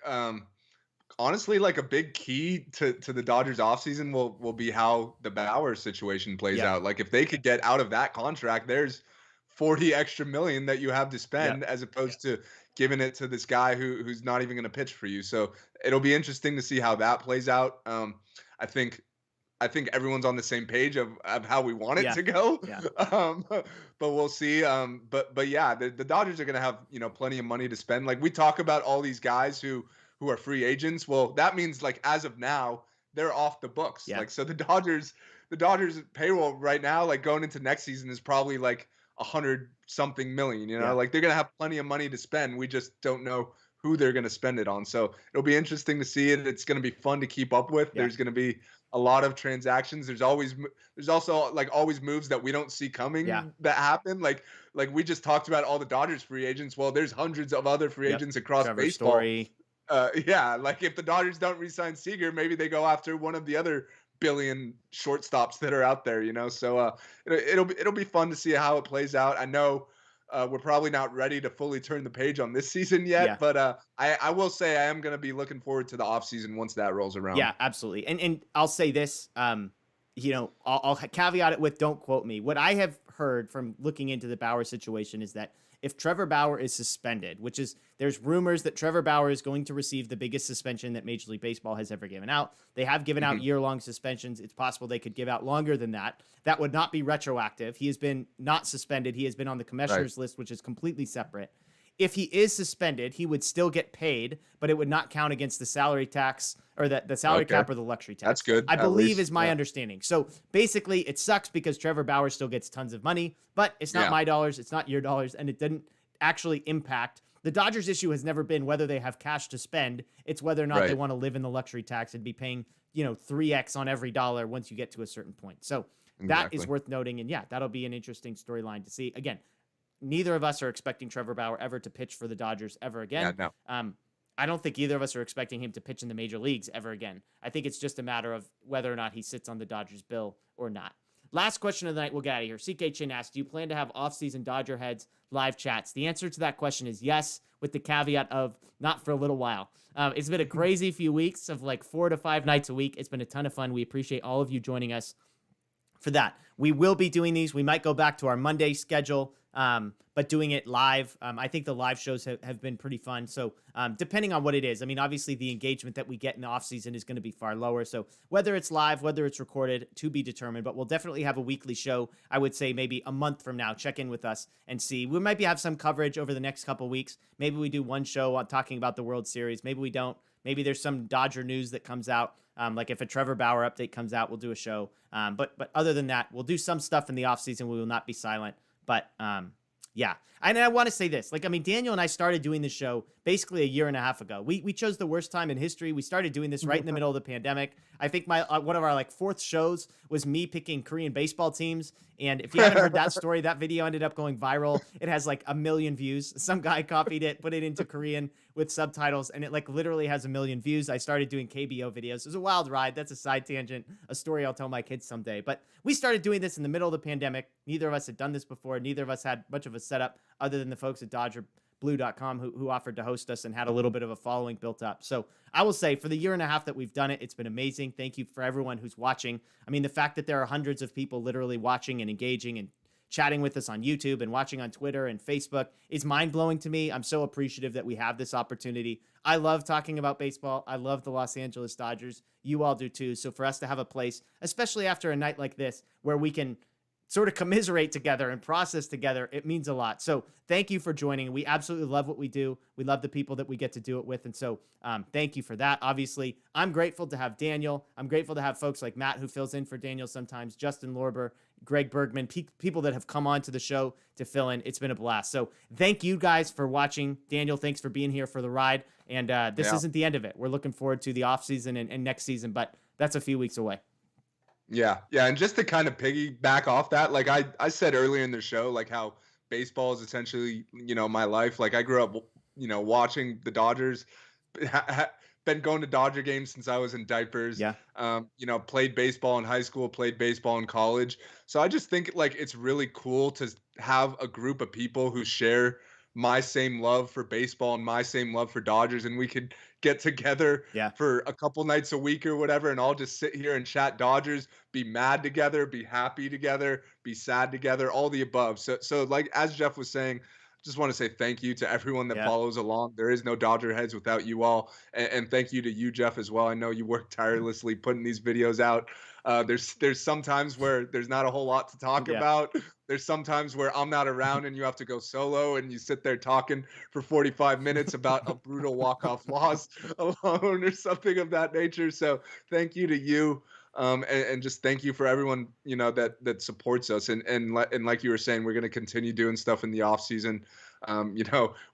honestly, like a big key to the Dodgers offseason will be how the Bauer situation plays out. Like if they could get out of that contract, there's 40 extra million that you have to spend as opposed to giving it to this guy who's not even going to pitch for you. So it'll be interesting to see how that plays out. I think I think everyone's on the same page of how we want it Yeah. to go. Yeah. But we'll see. But yeah, the Dodgers are gonna have, plenty of money to spend. Like we talk about all these guys who are free agents. Well, that means like as of now, they're off the books. Yeah. Like so the Dodgers payroll right now, like going into next season, is probably like 100 something million. Yeah. Like they're gonna have plenty of money to spend. We just don't know who they're gonna spend it on. So it'll be interesting to see it. It's gonna be fun to keep up with. Yeah. There's gonna be a lot of transactions. There's also like always moves that we don't see Yeah. coming that happen. Like we just talked about all the Dodgers free agents. Well, there's hundreds of other free Yep. agents across Trevor baseball. Story. Yeah, like if the Dodgers don't re-sign Seager, maybe they go after one of the other billion shortstops that are out there. So it'll be fun to see how it plays out. I know we're probably not ready to fully turn the page on this season Yeah. yet, but I will say I am going to be looking forward to the offseason once that rolls around. Yeah, absolutely. And I'll say this, I'll caveat it with don't quote me. What I have heard from looking into the Bauer situation is that if Trevor Bauer is suspended, which is there's rumors that Trevor Bauer is going to receive the biggest suspension that Major League Baseball has ever given out. They have given out year-long suspensions. It's possible they could give out longer than that. That would not be retroactive. He has been not suspended. He has been on the commissioner's list, which is completely separate. If he is suspended, he would still get paid, but it would not count against the salary tax or the salary cap or the luxury tax. That's good. I believe least, is my understanding. So basically, it sucks because Trevor Bauer still gets tons of money, but it's not my dollars, it's not your dollars, and it didn't actually impact. The Dodgers issue has never been whether they have cash to spend. It's whether or not they want to live in the luxury tax and be paying, 3x on every dollar once you get to a certain point. So that is worth noting. And yeah, that'll be an interesting storyline to see. Again, neither of us are expecting Trevor Bauer ever to pitch for the Dodgers ever again. Yeah, no. I don't think either of us are expecting him to pitch in the major leagues ever again. I think it's just a matter of whether or not he sits on the Dodgers bill or not. Last question of the night, we'll get out of here. CK Chin asked, do you plan to have off-season Dodger Heads live chats? The answer to that question is yes, with the caveat of not for a little while. It's been a crazy few weeks of like 4 to 5 nights a week. It's been a ton of fun. We appreciate all of you joining us for that. We will be doing these. We might go back to our Monday schedule, but doing it live. I think the live shows have been pretty fun. So depending on what it is, I mean, obviously the engagement that we get in the off season is going to be far lower. So whether it's live, whether it's recorded, to be determined, but we'll definitely have a weekly show. I would say maybe a month from now, check in with us and see. We might have some coverage over the next couple weeks. Maybe we do one show on talking about the World Series. Maybe we don't. Maybe there's some Dodger news that comes out. Like if a Trevor Bauer update comes out, we'll do a show. But other than that, we'll do some stuff in the offseason. We will not be silent. But yeah. And I want to say this. Daniel and I started doing this show basically a year and a half ago. We chose the worst time in history. We started doing this right in the middle of the pandemic. I think my one of our fourth shows was me picking Korean baseball teams. And if you haven't heard that story, that video ended up going viral. It has 1 million views. Some guy copied it, put it into Korean with subtitles, and it literally has 1 million views. I started doing KBO videos. It was a wild ride. That's a side tangent, a story I'll tell my kids someday. But we started doing this in the middle of the pandemic. Neither of us had done this before. Neither of us had much of a setup other than the folks at DodgerBlue.com who offered to host us and had a little bit of a following built up. So I will say for the year and a half that we've done it, it's been amazing. Thank you for everyone who's watching. I mean, the fact that there are hundreds of people literally watching and engaging and chatting with us on YouTube and watching on Twitter and Facebook is mind-blowing to me. I'm so appreciative that we have this opportunity. I love talking about baseball. I love the Los Angeles Dodgers. You all do too. So for us to have a place, especially after a night like this, where we can sort of commiserate together and process together, it means a lot. So thank you for joining. We absolutely love what we do. We love the people that we get to do it with. And so thank you for that. Obviously, I'm grateful to have Daniel. I'm grateful to have folks like Matt who fills in for Daniel sometimes, Justin Lorber, Greg Bergman, people that have come on to the show to fill in. It's been a blast. So thank you guys for watching. Daniel, thanks for being here for the ride. And this isn't the end of it. We're looking forward to the offseason and next season, but that's a few weeks away. Yeah. And just to kind of piggyback off that, I said earlier in the show, how baseball is essentially, my life. I grew up, watching the Dodgers, been going to Dodger games since I was in diapers. Yeah. Played baseball in high school, played baseball in college. So I just think it's really cool to have a group of people who share my same love for baseball and my same love for Dodgers, and we could get together for a couple nights a week or whatever, and all just sit here and chat Dodgers, be mad together, be happy together, be sad together, all the above. So as Jeff was saying, just want to say thank you to everyone that Yeah. follows along. There is no Dodger Heads without you all. And thank you to you, Jeff, as well. I know you work tirelessly putting these videos out. There's some times where there's not a whole lot to talk Yeah. about. There's some times where I'm not around and you have to go solo and you sit there talking for 45 minutes about a brutal walk-off loss alone or something of that nature. So thank you to you. And just thank you for everyone, that supports us. And like you were saying, we're going to continue doing stuff in the off season.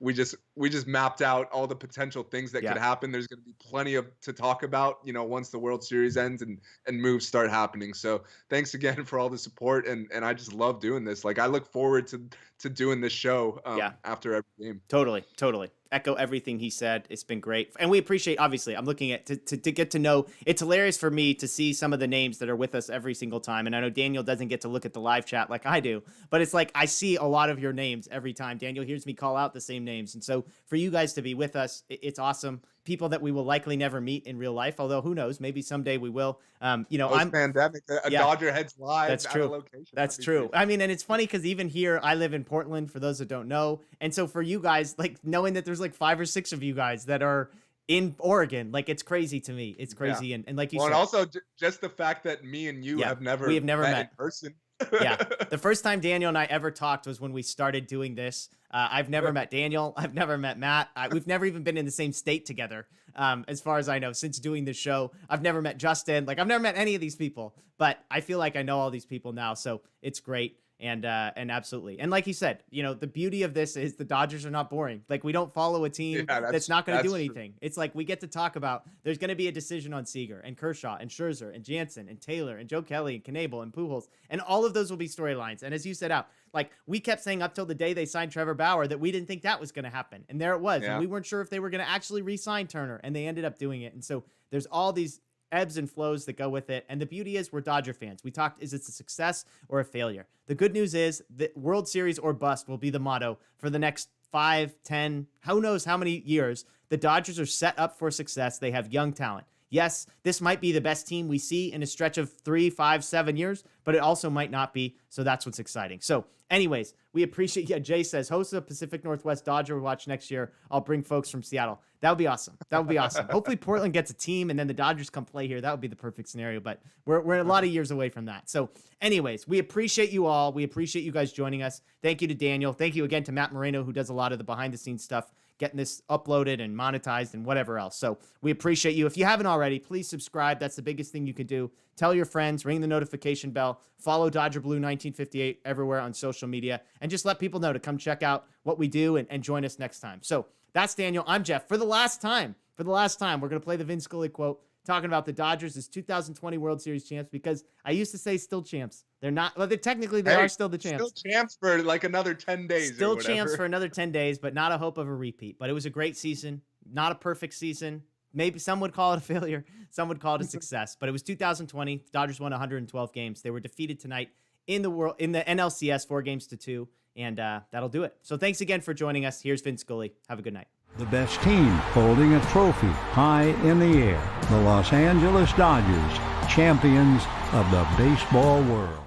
We just mapped out all the potential things that could happen. There's going to be plenty to talk about, once the World Series ends and moves start happening. So thanks again for all the support. And I just love doing this. Like, I look forward to doing this show after every game. Totally. Echo everything he said. It's been great. And we appreciate, obviously, I'm looking at to get to know. It's hilarious for me to see some of the names that are with us every single time. And I know Daniel doesn't get to look at the live chat like I do, but it's like I see a lot of your names every time. Daniel hears me call out the same names. And so for you guys to be with us, it's awesome. People that we will likely never meet in real life, although who knows, maybe someday we will. Post-pandemic, Dodger Heads live. That's true. Location. That's true. I mean, and it's funny because even here, I live in Portland, for those that don't know. And so for you guys, like knowing that there's like 5 or 6 of you guys that are in Oregon, like it's crazy to me. It's crazy. Yeah. And like you said. And also just the fact that me and you have never met in person. Yeah. The first time Daniel and I ever talked was when we started doing this. I've never met Daniel. I've never met Matt. We've never even been in the same state together, as far as I know, since doing this show. I've never met Justin. Like, I've never met any of these people, but I feel like I know all these people now. So it's great. And absolutely. And like you said, the beauty of this is the Dodgers are not boring. Like, we don't follow a team that's not going to do anything. True. It's like we get to talk about, there's going to be a decision on Seager and Kershaw and Scherzer and Jansen and Taylor and Joe Kelly and Knebel and Pujols. And all of those will be storylines. And as you said out, like, we kept saying up till the day they signed Trevor Bauer that we didn't think that was going to happen. And there it was. Yeah. And we weren't sure if they were going to actually re-sign Turner. And they ended up doing it. And so there's all these ebbs and flows that go with it. And the beauty is we're Dodger fans. We talked, is it a success or a failure? The good news is that World Series or bust will be the motto for the next 5, 10, who knows how many years. The Dodgers are set up for success. They have young talent. Yes, this might be the best team we see in a stretch of 3, 5, 7 years, but it also might not be. So that's what's exciting. So anyways, we appreciate, Jay says, host of Pacific Northwest Dodger Watch next year. I'll bring folks from Seattle. That would be awesome. That would be awesome. Hopefully Portland gets a team and then the Dodgers come play here. That would be the perfect scenario, but we're a lot of years away from that. So anyways, we appreciate you all. We appreciate you guys joining us. Thank you to Daniel. Thank you again to Matt Moreno, who does a lot of the behind the scenes stuff, getting this uploaded and monetized and whatever else. So we appreciate you. If you haven't already, please subscribe. That's the biggest thing you can do. Tell your friends, ring the notification bell, follow Dodger Blue 1958 everywhere on social media, and just let people know to come check out what we do and join us next time. So that's Daniel. I'm Jeff. For the last time, we're going to play the Vin Scully quote, talking about the Dodgers as 2020 World Series champs, because I used to say still champs. They're not. Well, they are still the champs. Still champs for like another 10 days. Still champs for another 10 days, but not a hope of a repeat. But it was a great season, not a perfect season. Maybe some would call it a failure. Some would call it a success. But it was 2020. The Dodgers won 112 games. They were defeated tonight in the NLCS 4-2, and that'll do it. So thanks again for joining us. Here's Vin Scully. Have a good night. The best team holding a trophy high in the air. The Los Angeles Dodgers, champions of the baseball world.